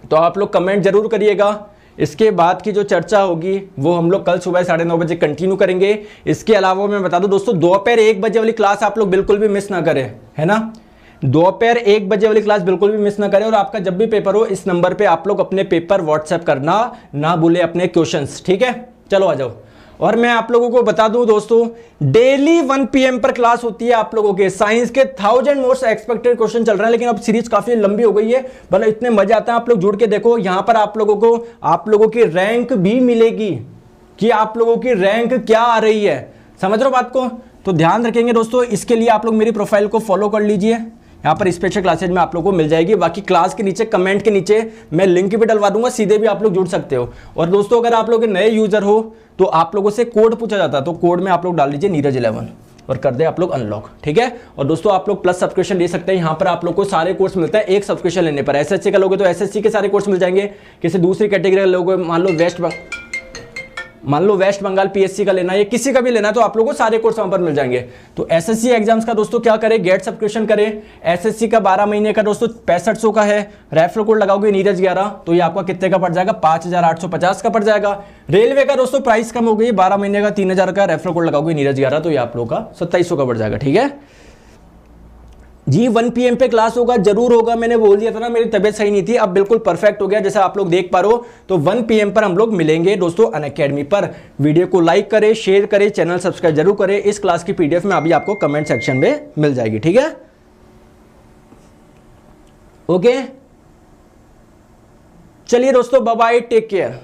Speaker 1: तो आप लोग कमेंट जरूर करिएगा। इसके बाद की जो चर्चा होगी वो हम लोग कल सुबह 9:30 बजे कंटिन्यू करेंगे। इसके अलावा मैं बता दूं दोस्तों, दोपहर 1 बजे वाली क्लास आप लोग बिल्कुल भी मिस ना करें, है ना। दोपहर 1 बजे वाली क्लास बिल्कुल भी मिस ना करें। और आपका जब भी पेपर हो इस नंबर पे आप लोग अपने पेपर व्हाट्सएप करना ना भूले, अपने क्वेश्चंस। ठीक है, चलो आ जाओ। और मैं आप लोगों को बता दूं दोस्तों, डेली 1 PM पर क्लास होती है आप लोगों के साइंस के 1000 मोस्ट एक्सपेक्टेड क्वेश्चन चल रहे हैं। लेकिन अब सीरीज काफी लंबी हो गई है, भले इतने मजे आते हैं, आप लोग जुड़ के देखो। यहां पर आप लोगों की रैंक भी मिलेगी कि आप लोगों की रैंक क्या आ रही है, समझ रहे हो बात को। तो ध्यान रखेंगे दोस्तों, इसके लिए आप लोग मेरी प्रोफाइल को फॉलो कर लीजिए, यहाँ पर स्पेशल क्लासेज में आप लोगों को मिल जाएगी। बाकी क्लास के नीचे कमेंट के नीचे मैं लिंक भी डलवा दूंगा, सीधे भी आप लोग जुड़ सकते हो। और दोस्तों अगर आप लोग नए यूजर हो तो आप लोगों से कोड पूछा जाता है, तो कोड में आप लोग डाल दीजिए नीरज11 और कर दे आप लोग अनलॉक। ठीक है, और दोस्तों आप लोग प्लस सब्सक्रिप्शन ले सकते हैं, यहाँ पर आप लोग को सारे कोर्स मिलते हैं एक सब्सक्रिप्शन लेने पर। एसएससी का लोगे तो एसएससी के सारे कोर्स मिल जाएंगे। किसी दूसरी कैटेगरी का लोगे, मान लो वेस्ट बंगाल पीएससी का लेना है, किसी का भी लेना है, तो आप लोगों को सारे कोर्स वहां पर मिल जाएंगे। तो एसएससी एग्जाम्स का दोस्तों क्या करें, गेट सब्सक्रिप्शन करें। एसएससी का 12 महीने का दोस्तों 6500 का है। रेफरल कोड लगाओगे नीरज11 तो ये आपका कितने का पड़ जाएगा, 5850 का पड़ जाएगा। रेलवे का दोस्तों प्राइस कम हो गई, 12 महीने का 3000 का। रेफरल कोड लगाओगे नीरज11 तो ये आप लोगों का 2700 का पड़ जाएगा। ठीक है जी, 1 PM पे क्लास होगा, जरूर होगा। मैंने बोल दिया था ना, मेरी तबीयत सही नहीं थी, अब बिल्कुल परफेक्ट हो गया जैसा आप लोग देख पा रहे हो। तो 1 PM पर हम लोग मिलेंगे दोस्तों अनअकैडमी पर। वीडियो को लाइक करें, शेयर करें, चैनल सब्सक्राइब जरूर करें। इस क्लास की पीडीएफ में अभी आपको कमेंट सेक्शन में मिल जाएगी। ठीक है, ओके, चलिए दोस्तों, बाय बाय, टेक केयर।